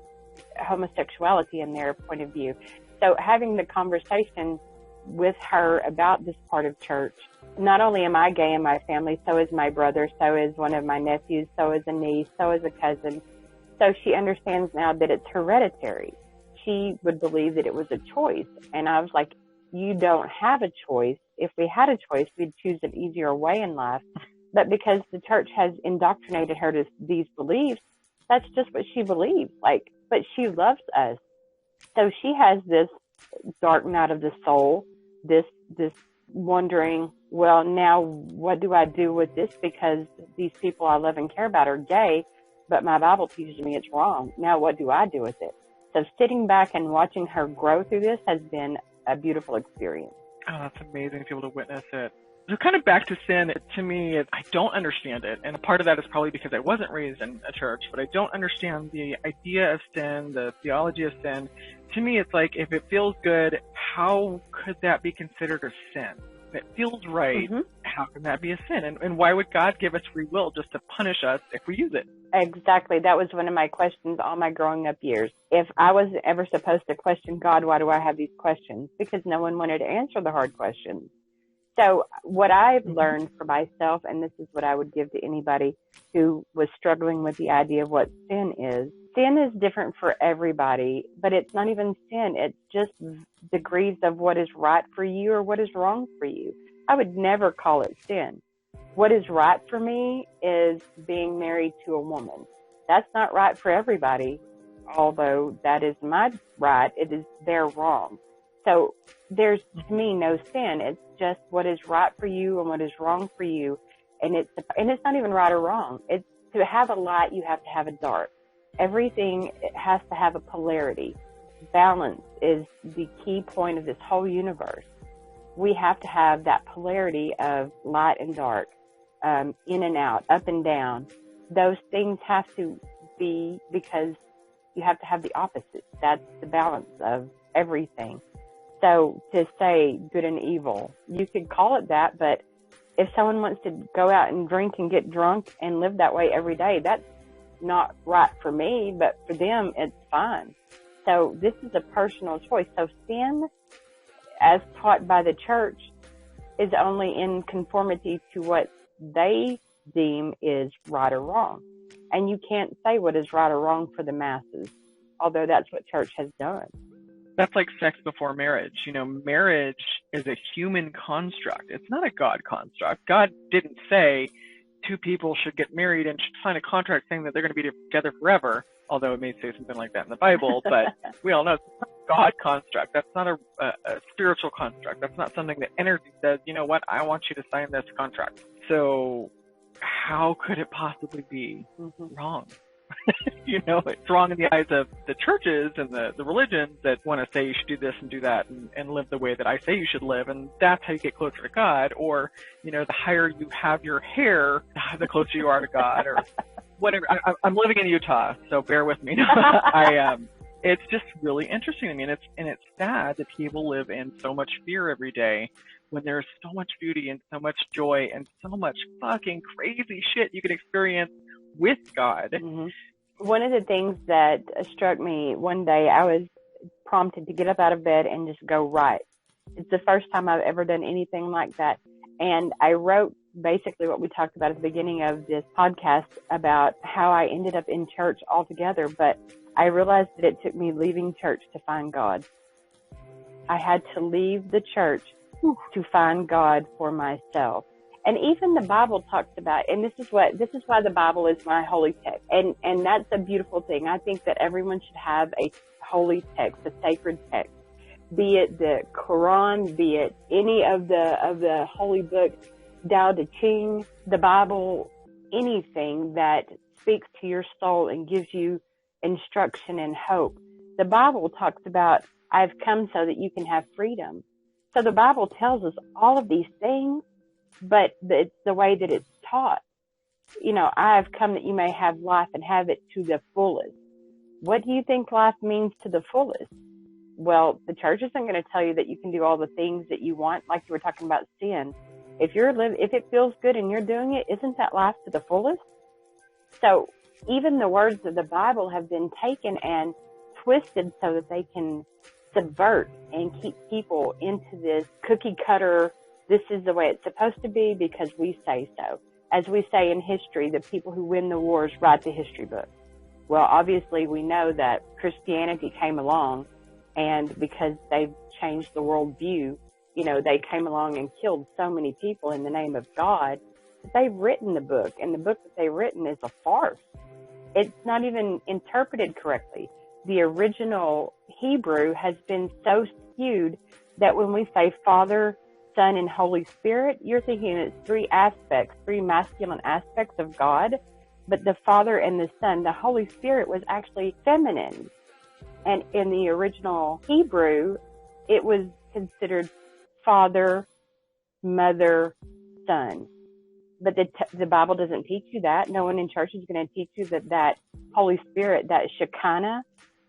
homosexuality in their point of view. So having the conversation with her about this part of church, not only am I gay in my family, so is my brother, so is one of my nephews, so is a niece, so is a cousin. So she understands now that it's hereditary. She would believe that it was a choice. And I was like, you don't have a choice. If we had a choice, we'd choose an easier way in life. But because the church has indoctrinated her to these beliefs, that's just what she believes. But she loves us. So she has this dark night of the soul, this wondering, well, now what do I do with this? Because these people I love and care about are gay, but my Bible teaches me it's wrong. Now what do I do with it? So sitting back and watching her grow through this has been a beautiful experience. Oh, that's amazing to be able to witness it. So kind of back to sin, to me, I don't understand it. And a part of that is probably because I wasn't raised in a church, but I don't understand the idea of sin, the theology of sin. To me, it's like, if it feels good, how could that be considered a sin? If it feels right, how can that be a sin? And why would God give us free will just to punish us if we use it? Exactly. That was one of my questions all my growing up years. If I was ever supposed to question God, why do I have these questions? Because no one wanted to answer the hard questions. So what I've learned for myself, and this is what I would give to anybody who was struggling with the idea of what sin is different for everybody, but it's not even sin. It's just degrees of what is right for you or what is wrong for you. I would never call it sin. What is right for me is being married to a woman. That's not right for everybody, although that is my right. It is their wrong. So there's, to me, no sin. It's just what is right for you and what is wrong for you. And it's not even right or wrong. It's, to have a light, you have to have a dark. Everything has to have a polarity. Balance is the key point of this whole universe. We have to have that polarity of light and dark, in and out, up and down. Those things have to be, because you have to have the opposite. That's the balance of everything. So to say good and evil, you could call it that, but if someone wants to go out and drink and get drunk and live that way every day, that's not right for me, but for them, it's fine. So this is a personal choice. So sin, as taught by the church, is only in conformity to what they deem is right or wrong. And you can't say what is right or wrong for the masses, although that's what church has done. That's like sex before marriage. You know, marriage is a human construct. It's not a God construct. God didn't say two people should get married and should sign a contract saying that they're going to be together forever, although it may say something like that in the Bible, but we all know it's not a God construct. That's not a spiritual construct. That's not something that energy says, you know what, I want you to sign this contract. So how could it possibly be wrong? You know, it's wrong in the eyes of the churches and the religions that want to say you should do this and do that and live the way that I say you should live, and that's how you get closer to God. Or, you know, the higher you have your hair, the closer you are to God, or whatever. I'm living in Utah, so bear with me. It's just really interesting to me, and it's sad that people live in so much fear every day when there's so much beauty and so much joy and so much fucking crazy shit you can experience with God. One of the things that struck me one day, I was prompted to get up out of bed and just go write. It's the first time I've ever done anything like that. And I wrote basically what we talked about at the beginning of this podcast about how I ended up in church altogether. But I realized that it took me leaving church to find God. I had to leave the church to find God for myself. And even the Bible talks about, and this is why the Bible is my holy text. And that's a beautiful thing. I think that everyone should have a holy text, a sacred text, be it the Quran, be it any of the holy books, Tao Te Ching, the Bible, anything that speaks to your soul and gives you instruction and hope. The Bible talks about, I've come so that you can have freedom. So the Bible tells us all of these things, but it's the way that it's taught. You know, I have come that you may have life and have it to the fullest. What do you think life means to the fullest? Well, the church isn't going to tell you that you can do all the things that you want, like you were talking about sin. If it feels good and you're doing it, isn't that life to the fullest? So even the words of the Bible have been taken and twisted so that they can subvert and keep people into this cookie cutter, this is the way it's supposed to be because we say so. As we say in history, the people who win the wars write the history book. Well, obviously we know that Christianity came along And because they've changed the worldview, you know, they came along and killed so many people in the name of God. They've written the book, and the book that they've written is a farce. It's not even interpreted correctly. The original Hebrew has been so skewed that when we say Father, Son, and Holy Spirit, you're thinking it's three aspects, three masculine aspects of God. But the Father and the Son, the Holy Spirit was actually feminine. And in the original Hebrew, it was considered Father, Mother, Son. But the Bible doesn't teach you that. No one in church is going to teach you that Holy Spirit, that Shekinah,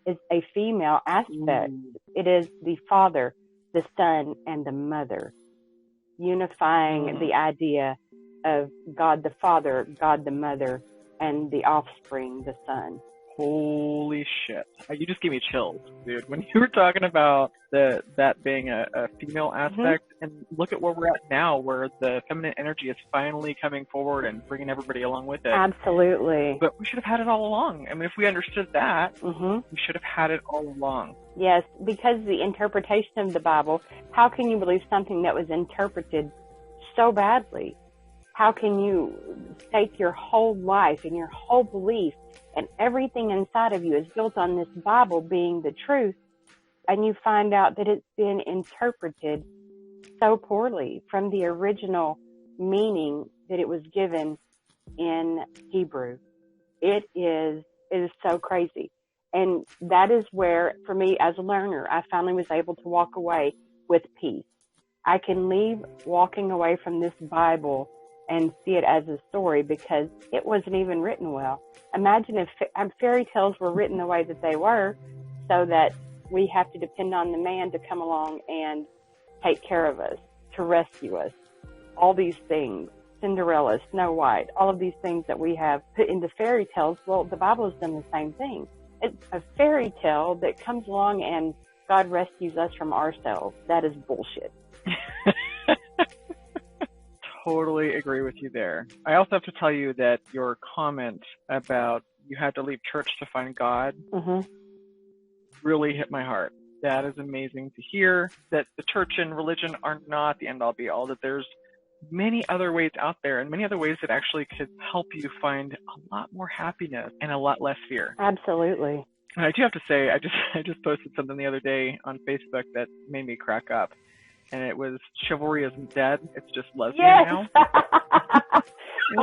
is a female aspect. It is the Father, the Son, and the Mother, unifying the idea of God the Father, God the Mother, and the offspring, the Son. Holy shit. You just gave me chills, dude. When you were talking about that being a female aspect, and look at where we're at now, where the feminine energy is finally coming forward and bringing everybody along with it. Absolutely. But we should have had it all along. I mean, if we understood that, we should have had it all along. Yes, because the interpretation of the Bible, how can you believe something that was interpreted so badly? How can you stake your whole life and your whole belief and everything inside of you is built on this Bible being the truth, and you find out that it's been interpreted so poorly from the original meaning that it was given in Hebrew? It is so crazy. And that is where, for me as a learner, I finally was able to walk away with peace. I can leave walking away from this Bible and see it as a story because it wasn't even written well. Imagine if fairy tales were written the way that they were, so that we have to depend on the man to come along and take care of us, to rescue us. All these things, Cinderella, Snow White, all of these things that we have put into fairy tales, well, the Bible has done the same thing. It's a fairy tale that comes along and God rescues us from ourselves. That is bullshit. Totally agree with you there. I also have to tell you that your comment about you had to leave church to find God really hit my heart. That is amazing to hear, that the church and religion are not the end-all be-all, that there's many other ways out there and many other ways that actually could help you find a lot more happiness and a lot less fear. Absolutely. And I do have to say, I just posted something the other day on Facebook that made me crack up. And it was chivalry isn't dead. It's just lesbian now.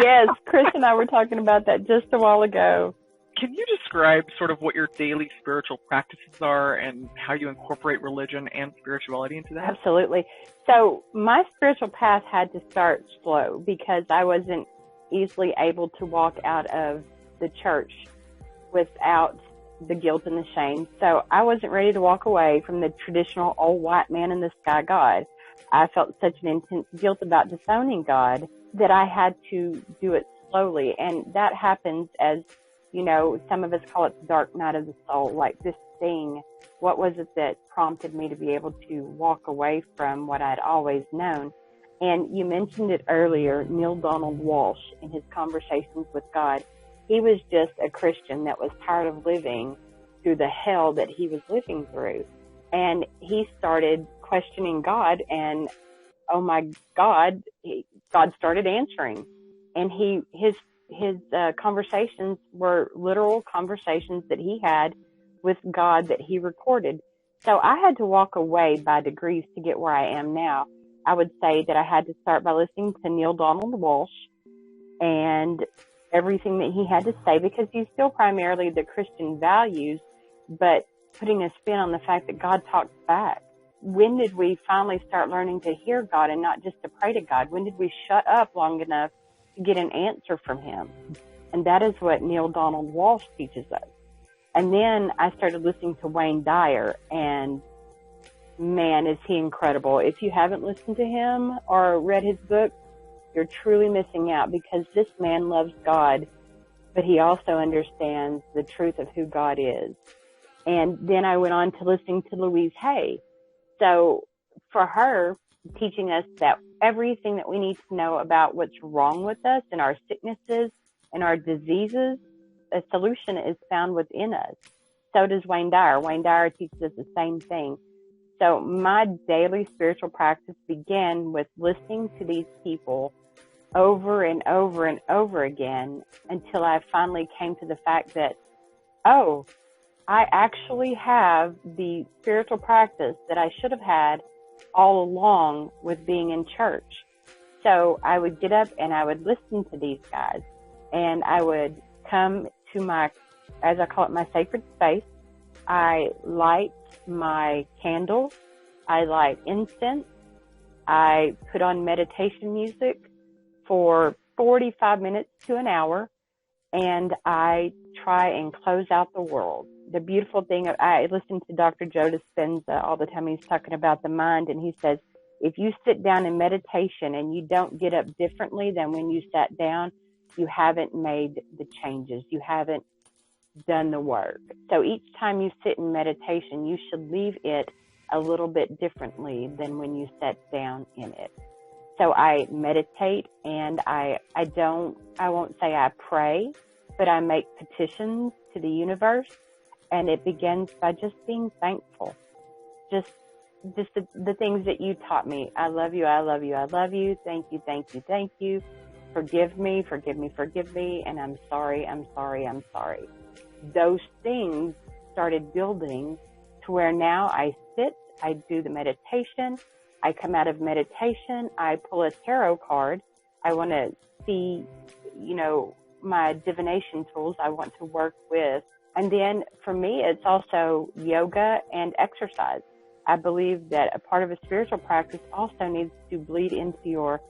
Yes, Chris and I were talking about that just a while ago. Can you describe sort of what your daily spiritual practices are and how you incorporate religion and spirituality into that? Absolutely. So my spiritual path had to start slow because I wasn't easily able to walk out of the church without the guilt and the shame. So I wasn't ready to walk away from the traditional old white man in the sky God. I felt such an intense guilt about disowning God that I had to do it slowly. And that happens as, you know, some of us call it the dark night of the soul, like this thing. What was it that prompted me to be able to walk away from what I'd always known? And you mentioned it earlier, Neil Donald Walsh in his conversations with God. He was just a Christian that was tired of living through the hell that he was living through. And he started questioning God, and oh my God, God started answering. And his conversations were literal conversations that he had with God that he recorded. So I had to walk away by degrees to get where I am now. I would say that I had to start by listening to Neil Donald Walsh and everything that he had to say, because he's still primarily the Christian values, but putting a spin on the fact that God talks back. When did we finally start learning to hear God and not just to pray to God? When did we shut up long enough to get an answer from him? And that is what Neil Donald Walsh teaches us. And then I started listening to Wayne Dyer, and man, is he incredible. If you haven't listened to him or read his book, you're truly missing out, because this man loves God, but he also understands the truth of who God is. And then I went on to listening to Louise Hay. So for her, teaching us that everything that we need to know about what's wrong with us and our sicknesses and our diseases, a solution is found within us. So does Wayne Dyer. Wayne Dyer teaches us the same thing. So my daily spiritual practice began with listening to these people over and over and over again until I finally came to the fact that, oh, I actually have the spiritual practice that I should have had all along with being in church. So I would get up and I would listen to these guys, and I would come to my, as I call it, my sacred space. I light my candles. I light incense. I put on meditation music for 45 minutes to an hour, and I try and close out the world. The beautiful thing, I listen to Dr. Joe Dispenza all the time. He's talking about the mind, and he says, if you sit down in meditation and you don't get up differently than when you sat down, you haven't made the changes. You haven't done the work. So each time you sit in meditation, you should leave it a little bit differently than when you sat down in it. So I meditate, and I won't say I pray, but I make petitions to the universe, and it begins by just being thankful. Just the things that you taught me. I love you, I love you, I love you. Thank you, thank you, thank you. Forgive me, forgive me, forgive me. And I'm sorry, I'm sorry, I'm sorry. Those things started building to where now I sit, I do the meditation, I come out of meditation, I pull a tarot card. I want to see, my divination tools I want to work with. And then for me, it's also yoga and exercise. I believe that a part of a spiritual practice also needs to bleed into your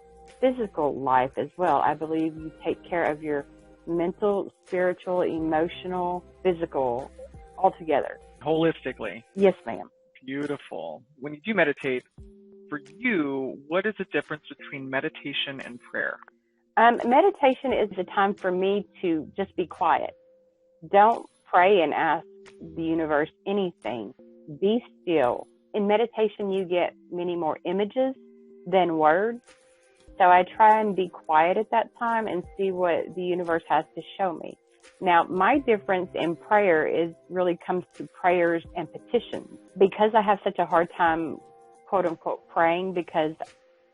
physical life as well. I believe you take care of your mental, spiritual, emotional, physical, all together. Holistically. Yes, ma'am. Beautiful. When you do meditate, for you, what is the difference between meditation and prayer? Meditation is a time for me to just be quiet. Don't pray and ask the universe anything. Be still. In meditation, you get many more images than words. So I try and be quiet at that time and see what the universe has to show me. Now, my difference in prayer really comes to prayers and petitions. Because I have such a hard time, quote unquote, praying, because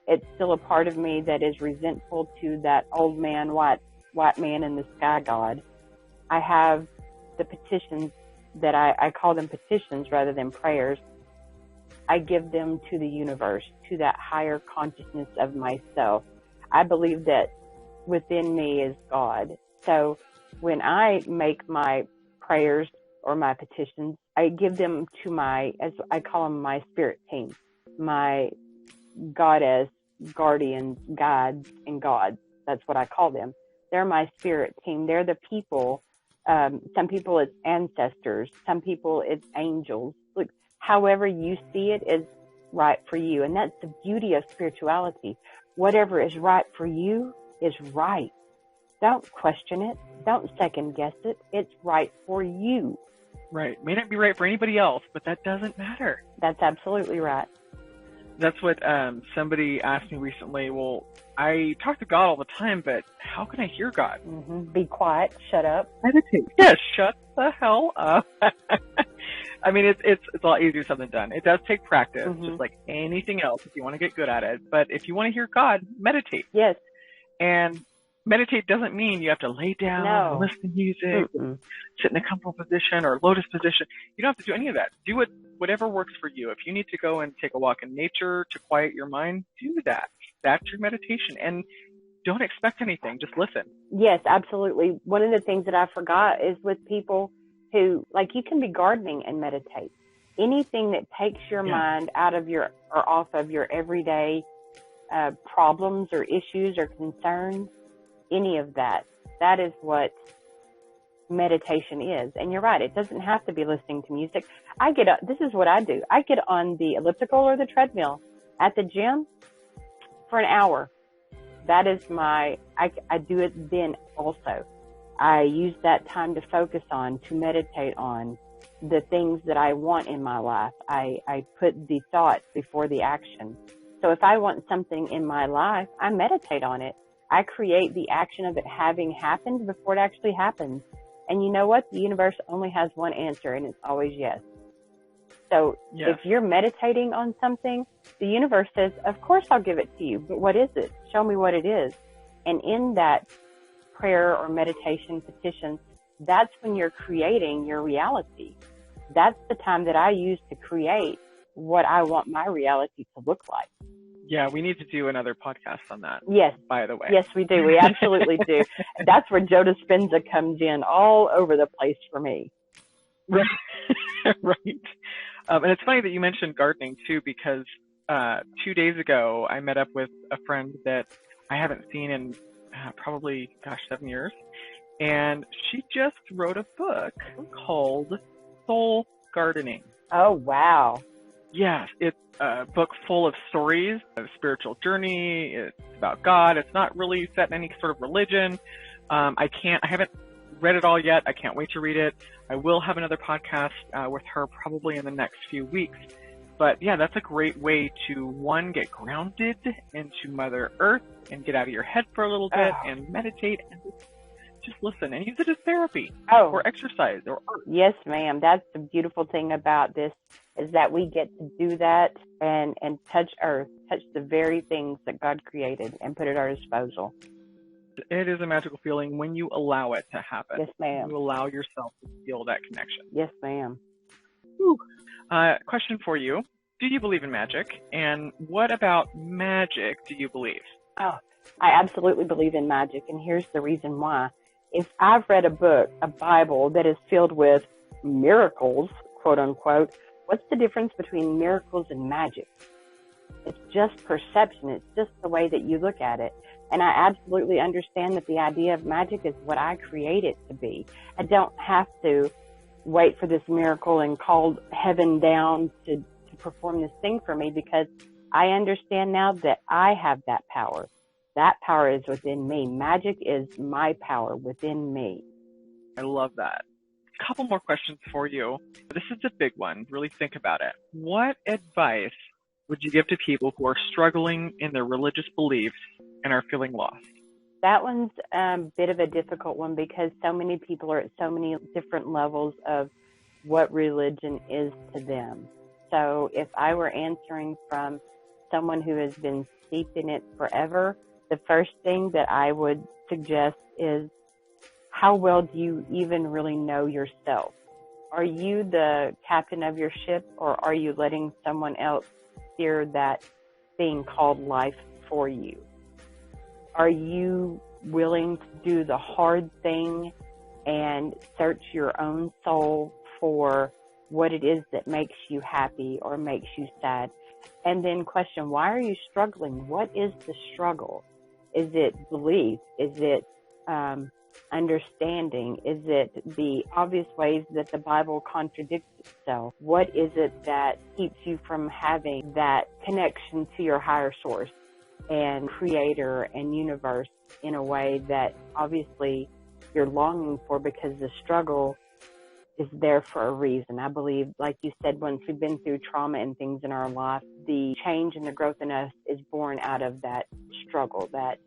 it's still a part of me that is resentful to that old man, white man in the sky god. I have the petitions that I call them petitions rather than prayers. I give them to the universe, to that higher consciousness of myself. I believe that within me is God. So when I make my prayers or my petitions, I give them to as I call them, my spirit team, my goddess, guardians, guides, and gods. That's what I call them. They're my spirit team. They're the people. Some people it's ancestors. Some people it's angels. Look, however you see it is right for you. And that's the beauty of spirituality. Whatever is right for you is right. Don't question it. Don't second guess it. It's right for you. Right. May not be right for anybody else, but that doesn't matter. That's absolutely right. That's what somebody asked me recently. Well, I talk to God all the time, but how can I hear God? Mm-hmm. Be quiet. Shut up. Meditate. Yes, shut the hell up. I mean, it's a lot easier said than done. It does take practice, just like anything else, if you want to get good at it. But if you want to hear God, meditate. Yes. And meditate doesn't mean you have to lay down and listen to music, and sit in a comfortable position or lotus position. You don't have to do any of that. Do whatever works for you. If you need to go and take a walk in nature to quiet your mind, do that. That's your meditation. And don't expect anything. Just listen. Yes, absolutely. One of the things that I forgot is with people who, like, you can be gardening and meditate. Anything that takes your mind out of or off of your everyday problems or issues or concerns, any of that is what meditation is. And you're right, it doesn't have to be listening to music. This is what I do. I get on the elliptical or the treadmill at the gym for an hour. That is I do it then also. I use that time to focus on, to meditate on the things that I want in my life. I put the thought before the action. So if I want something in my life, I meditate on it. I create the action of it having happened before it actually happens. And you know what? The universe only has one answer, and it's always yes. So if you're meditating on something, the universe says, of course I'll give it to you, but what is it? Show me what it is. And in that prayer or meditation petition, that's when you're creating your reality. That's the time that I use to create what I want my reality to look like. Yeah, we need to do another podcast on that. Yes. By the way. Yes, we do. We absolutely do. That's where Joe Dispenza comes in all over the place for me. Right. Right. And it's funny that you mentioned gardening too, because 2 days ago I met up with a friend that I haven't seen in probably, 7 years. And she just wrote a book called Soul Gardening. Oh, wow. Yes, it's a book full of stories, a spiritual journey. It's about God. It's not really set in any sort of religion. I haven't read it all yet. I can't wait to read it. I will have another podcast with her probably in the next few weeks. But yeah, that's a great way to, one, get grounded into Mother Earth and get out of your head for a little bit and meditate and just listen and use it as therapy or exercise or art. Yes, ma'am. That's the beautiful thing about this, is that we get to do that and touch Earth, touch the very things that God created and put at our disposal. It is a magical feeling when you allow it to happen. Yes, ma'am. You allow yourself to feel that connection. Yes, ma'am. Question for you. Do you believe in magic? And what about magic do you believe? Oh, I absolutely believe in magic, and here's the reason why. If I've read a book, a Bible, that is filled with miracles, quote unquote, what's the difference between miracles and magic? It's just perception. It's just the way that you look at it. And I absolutely understand that the idea of magic is what I create it to be. I don't have to wait for this miracle and call heaven down to perform this thing for me, because I understand now that I have that power. That power is within me. Magic is my power within me. I love that. A couple more questions for you. This is a big one. Really think about it. What advice would you give to people who are struggling in their religious beliefs and are feeling lost? That one's a bit of a difficult one, because so many people are at so many different levels of what religion is to them. So if I were answering from someone who has been steeped in it forever, the first thing that I would suggest is, how well do you even really know yourself? Are you the captain of your ship, or are you letting someone else steer that thing called life for you? Are you willing to do the hard thing and search your own soul for what it is that makes you happy or makes you sad? And then question, why are you struggling? What is the struggle? Is it belief? Is it understanding? Is it the obvious ways that the Bible contradicts itself? What is it that keeps you from having that connection to your higher source and creator and universe in a way that obviously you're longing for, because the struggle is there for a reason. I believe, like you said, once we've been through trauma and things in our life, the change and the growth in us is born out of that struggle, that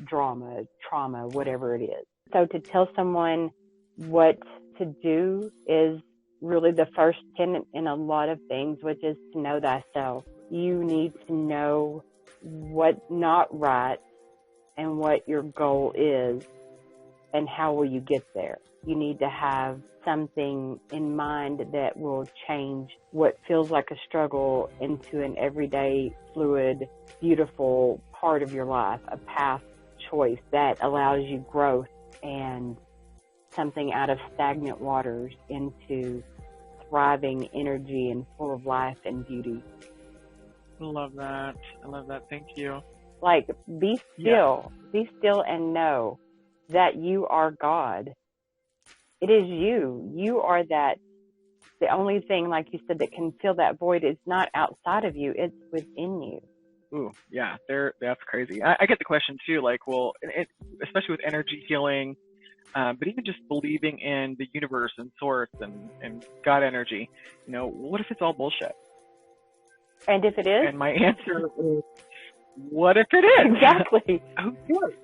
drama, trauma, whatever it is. So to tell someone what to do is really the first tenet in a lot of things, which is to know thyself. You need to know what's not right and what your goal is and how will you get there. You need to have something in mind that will change what feels like a struggle into an everyday, fluid, beautiful part of your life, a path choice that allows you growth and something out of stagnant waters into thriving energy and full of life and beauty. I love that. I love that. Thank you. Like, be still. Be still and know that you are God. It is you. You are that. The only thing, like you said, that can fill that void is not outside of you. It's within you. Ooh, yeah, that's crazy. I get the question too, like, well, especially with energy healing, but even just believing in the universe and source and God energy, what if it's all bullshit? And if it is? And my answer is, what if it is? Exactly. Who cares?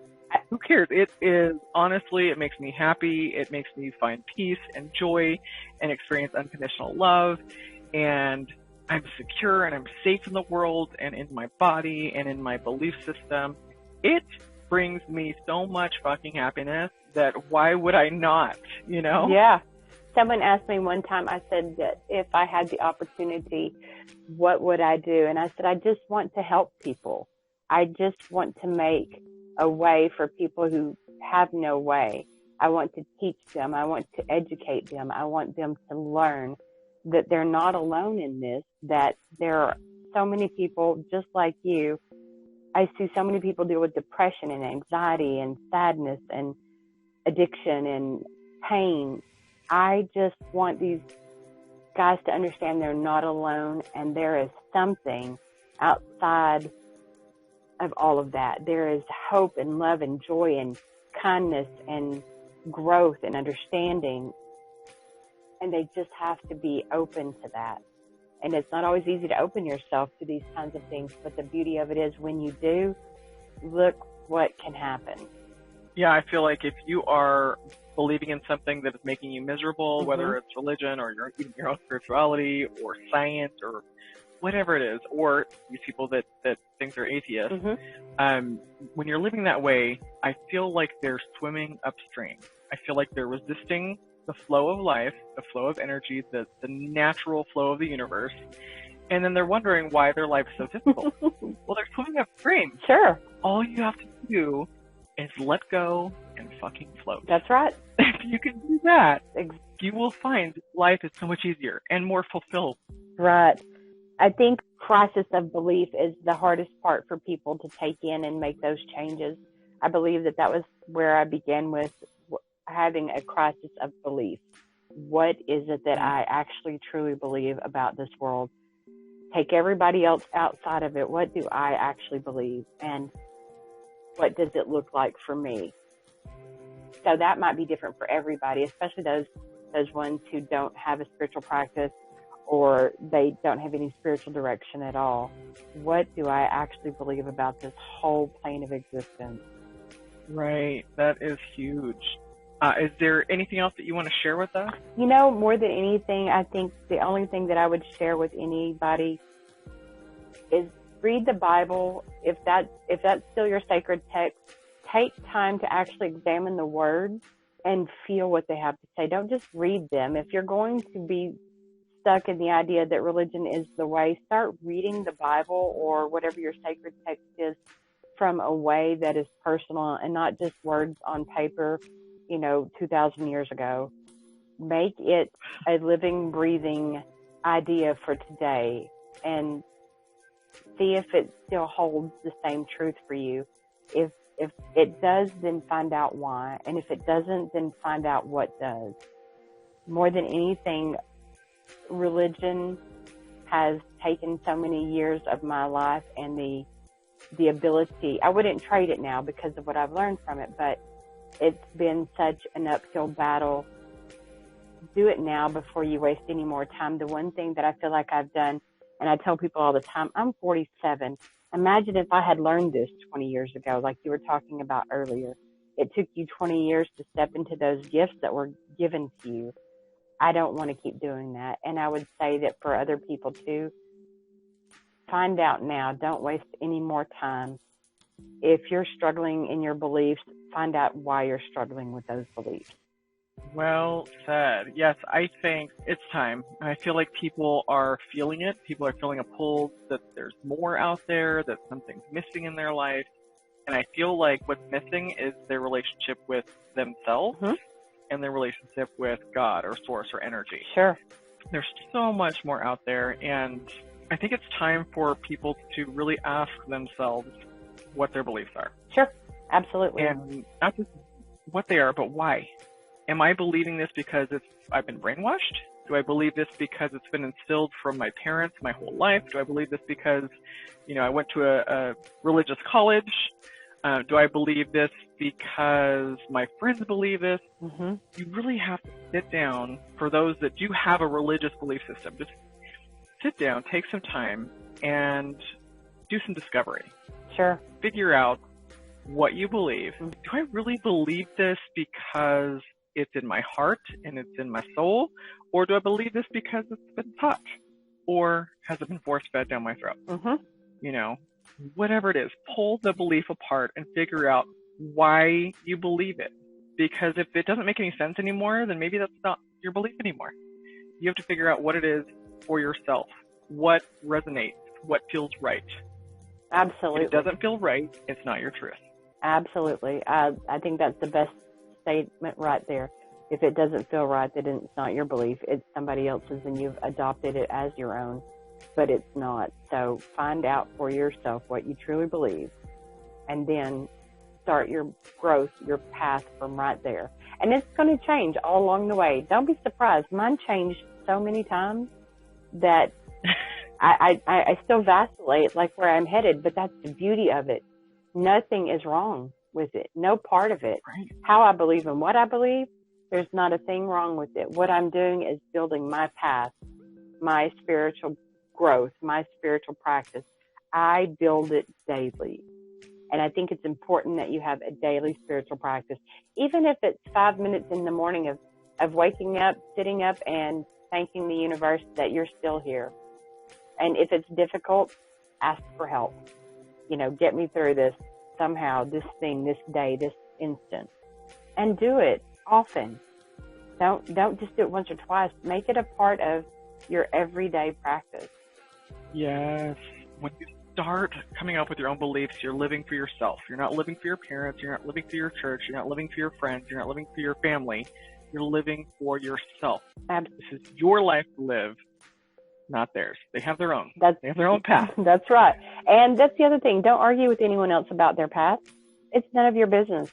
Who cares? It is, honestly, it makes me happy. It makes me find peace and joy and experience unconditional love. And I'm secure and I'm safe in the world and in my body and in my belief system. It brings me so much fucking happiness that why would I not, you know? Yeah. Someone asked me one time, I said that if I had the opportunity, what would I do? And I said, I just want to help people. I just want to make a way for people who have no way. I want to teach them. I want to educate them. I want them to learn that they're not alone in this, that there are so many people just like you. I see so many people deal with depression and anxiety and sadness and addiction and pain. I just want these guys to understand they're not alone, and there is something outside of all of that. There is hope and love and joy and kindness and growth and understanding, and they just have to be open to that. And it's not always easy to open yourself to these kinds of things, but the beauty of it is when you do, look what can happen. Yeah, I feel like if you are believing in something that is making you miserable, whether it's religion or your own spirituality or science or whatever it is, or these people that think they're atheists, when you're living that way, I feel like they're swimming upstream. I feel like they're resisting the flow of life, the flow of energy, the natural flow of the universe, and then they're wondering why their life is so difficult. Well, they're swimming upstream. Sure. All you have to do is let go and fucking float. That's right. If you can do that, you will find life is so much easier and more fulfilled. Right. I think crisis of belief is the hardest part for people to take in and make those changes. I believe that was where I began with having a crisis of belief. What is it that I actually truly believe about this world? Take everybody else outside of it. What do I actually believe? And what does it look like for me? So that might be different for everybody, especially those ones who don't have a spiritual practice or they don't have any spiritual direction at all. What do I actually believe about this whole plane of existence? Right. That is huge. Is there anything else that you want to share with us? You know, more than anything, I think the only thing that I would share with anybody is read the Bible. If that's still your sacred text, take time to actually examine the words and feel what they have to say. Don't just read them. If you're going to be stuck in the idea that religion is the way, start reading the Bible or whatever your sacred text is from a way that is personal and not just words on paper, 2,000 years ago. Make it a living, breathing idea for today and see if it still holds the same truth for you. If it does, then find out why. And if it doesn't, then find out what does. More than anything, religion has taken so many years of my life and the ability. I wouldn't trade it now because of what I've learned from it, but it's been such an uphill battle. Do it now before you waste any more time. The one thing that I feel like I've done, and I tell people all the time, I'm 47. Imagine if I had learned this 20 years ago, like you were talking about earlier. It took you 20 years to step into those gifts that were given to you. I don't want to keep doing that. And I would say that for other people too, find out now. Don't waste any more time. If you're struggling in your beliefs, find out why you're struggling with those beliefs. Well said. Yes, I think it's time. I feel like people are feeling it. People are feeling a pull that there's more out there, that something's missing in their life. And I feel like what's missing is their relationship with themselves and their relationship with God or source or energy. Sure. There's so much more out there. And I think it's time for people to really ask themselves what their beliefs are. Sure. Absolutely. And not just what they are, but why. Am I believing this because I've been brainwashed? Do I believe this because it's been instilled from my parents my whole life? Do I believe this because, I went to a religious college? Do I believe this because my friends believe this? You really have to sit down, for those that do have a religious belief system, just sit down, take some time, and do some discovery. Sure. Figure out what you believe. Do I really believe this because it's in my heart and it's in my soul? Or do I believe this because it's been taught? Or has it been force-fed down my throat? You know, whatever it is, pull the belief apart and figure out why you believe it. Because if it doesn't make any sense anymore, then maybe that's not your belief anymore. You have to figure out what it is for yourself. What resonates, what feels right. Absolutely. If it doesn't feel right, it's not your truth. Absolutely. I think that's the best statement right there. If it doesn't feel right, then it's not your belief. It's somebody else's and you've adopted it as your own, but it's not. So find out for yourself what you truly believe and then start your growth, your path from right there. And it's going to change all along the way. Don't be surprised. Mine changed so many times that I still vacillate like where I'm headed, but that's the beauty of it. Nothing is wrong with it. No part of it. Right. How I believe and what I believe, there's not a thing wrong with it. What I'm doing is building my path, my spiritual growth, my spiritual practice. I build it daily. And I think it's important that you have a daily spiritual practice, even if it's 5 minutes in the morning of waking up, sitting up, and thanking the universe that you're still here. And if it's difficult, ask for help. You know, get me through this somehow, this thing, this day, this instant. And do it often. Don't just do it once or twice. Make it a part of your everyday practice. Yes. When you start coming up with your own beliefs, you're living for yourself. You're not living for your parents. You're not living for your church. You're not living for your friends. You're not living for your family. You're living for yourself. Absolutely. This is your life to live, not theirs. They have their own. They have their own path. That's right. And that's the other thing. Don't argue with anyone else about their path. It's none of your business.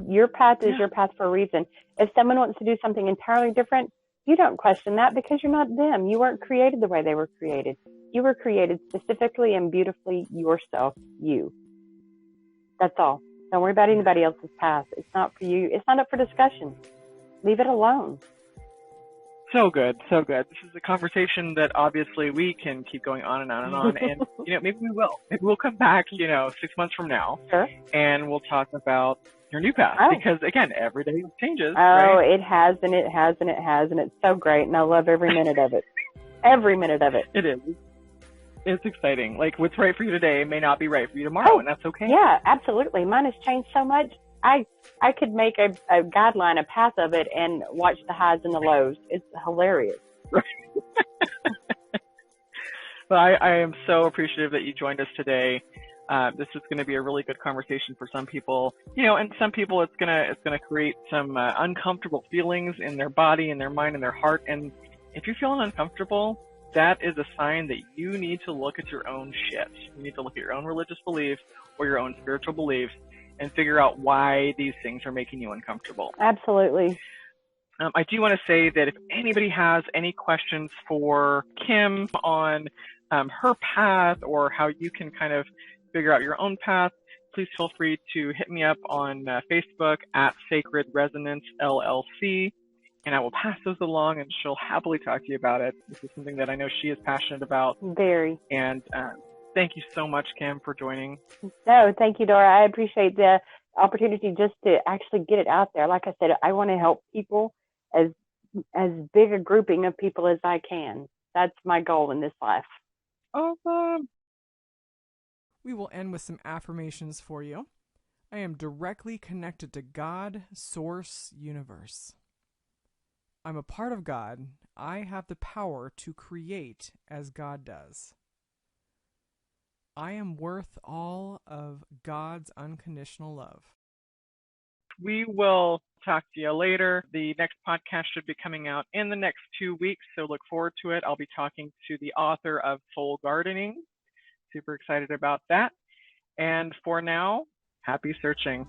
Your path is your path for a reason. If someone wants to do something entirely different, you don't question that because you're not them. You weren't created the way they were created. You were created specifically and beautifully yourself, you. That's all. Don't worry about anybody else's path. It's not for you. It's not up for discussion. Leave it alone. So good, so good. This is a conversation that obviously we can keep going on and on and on. And, you know, maybe we will. Maybe we'll come back, 6 months from now. Sure. And we'll talk about your new path. Oh. Because, again, every day changes. Oh, right? It has, and it has, and it has. And it's so great. And I love every minute of it. Every minute of it. It is. It's exciting. Like, what's right for you today may not be right for you tomorrow, and that's okay. Yeah, absolutely. Mine has changed so much. I could make a guideline, a path of it, and watch the highs and the lows. It's hilarious. Right. But I am so appreciative that you joined us today. This is going to be a really good conversation for some people, and some people it's gonna create some uncomfortable feelings in their body, in their mind, in their heart. And if you're feeling uncomfortable, that is a sign that you need to look at your own shit. You need to look at your own religious beliefs or your own spiritual beliefs and figure out why these things are making you uncomfortable. Absolutely. I do want to say that if anybody has any questions for Kim on her path or how you can kind of figure out your own path, please feel free to hit me up on Facebook at Sacred Resonance LLC, and I will pass those along, and she'll happily talk to you about it. This is something that I know she is passionate about. Very. And thank you so much, Kim, for joining. No, thank you, Dora. I appreciate the opportunity just to actually get it out there. Like I said, I want to help people, as big a grouping of people as I can. That's my goal in this life. Awesome. We will end with some affirmations for you. I am directly connected to God, Source, Universe. I'm a part of God. I have the power to create as God does. I am worth all of God's unconditional love. We will talk to you later. The next podcast should be coming out in the next 2 weeks, so look forward to it. I'll be talking to the author of Soul Gardening. Super excited about that. And for now, happy searching.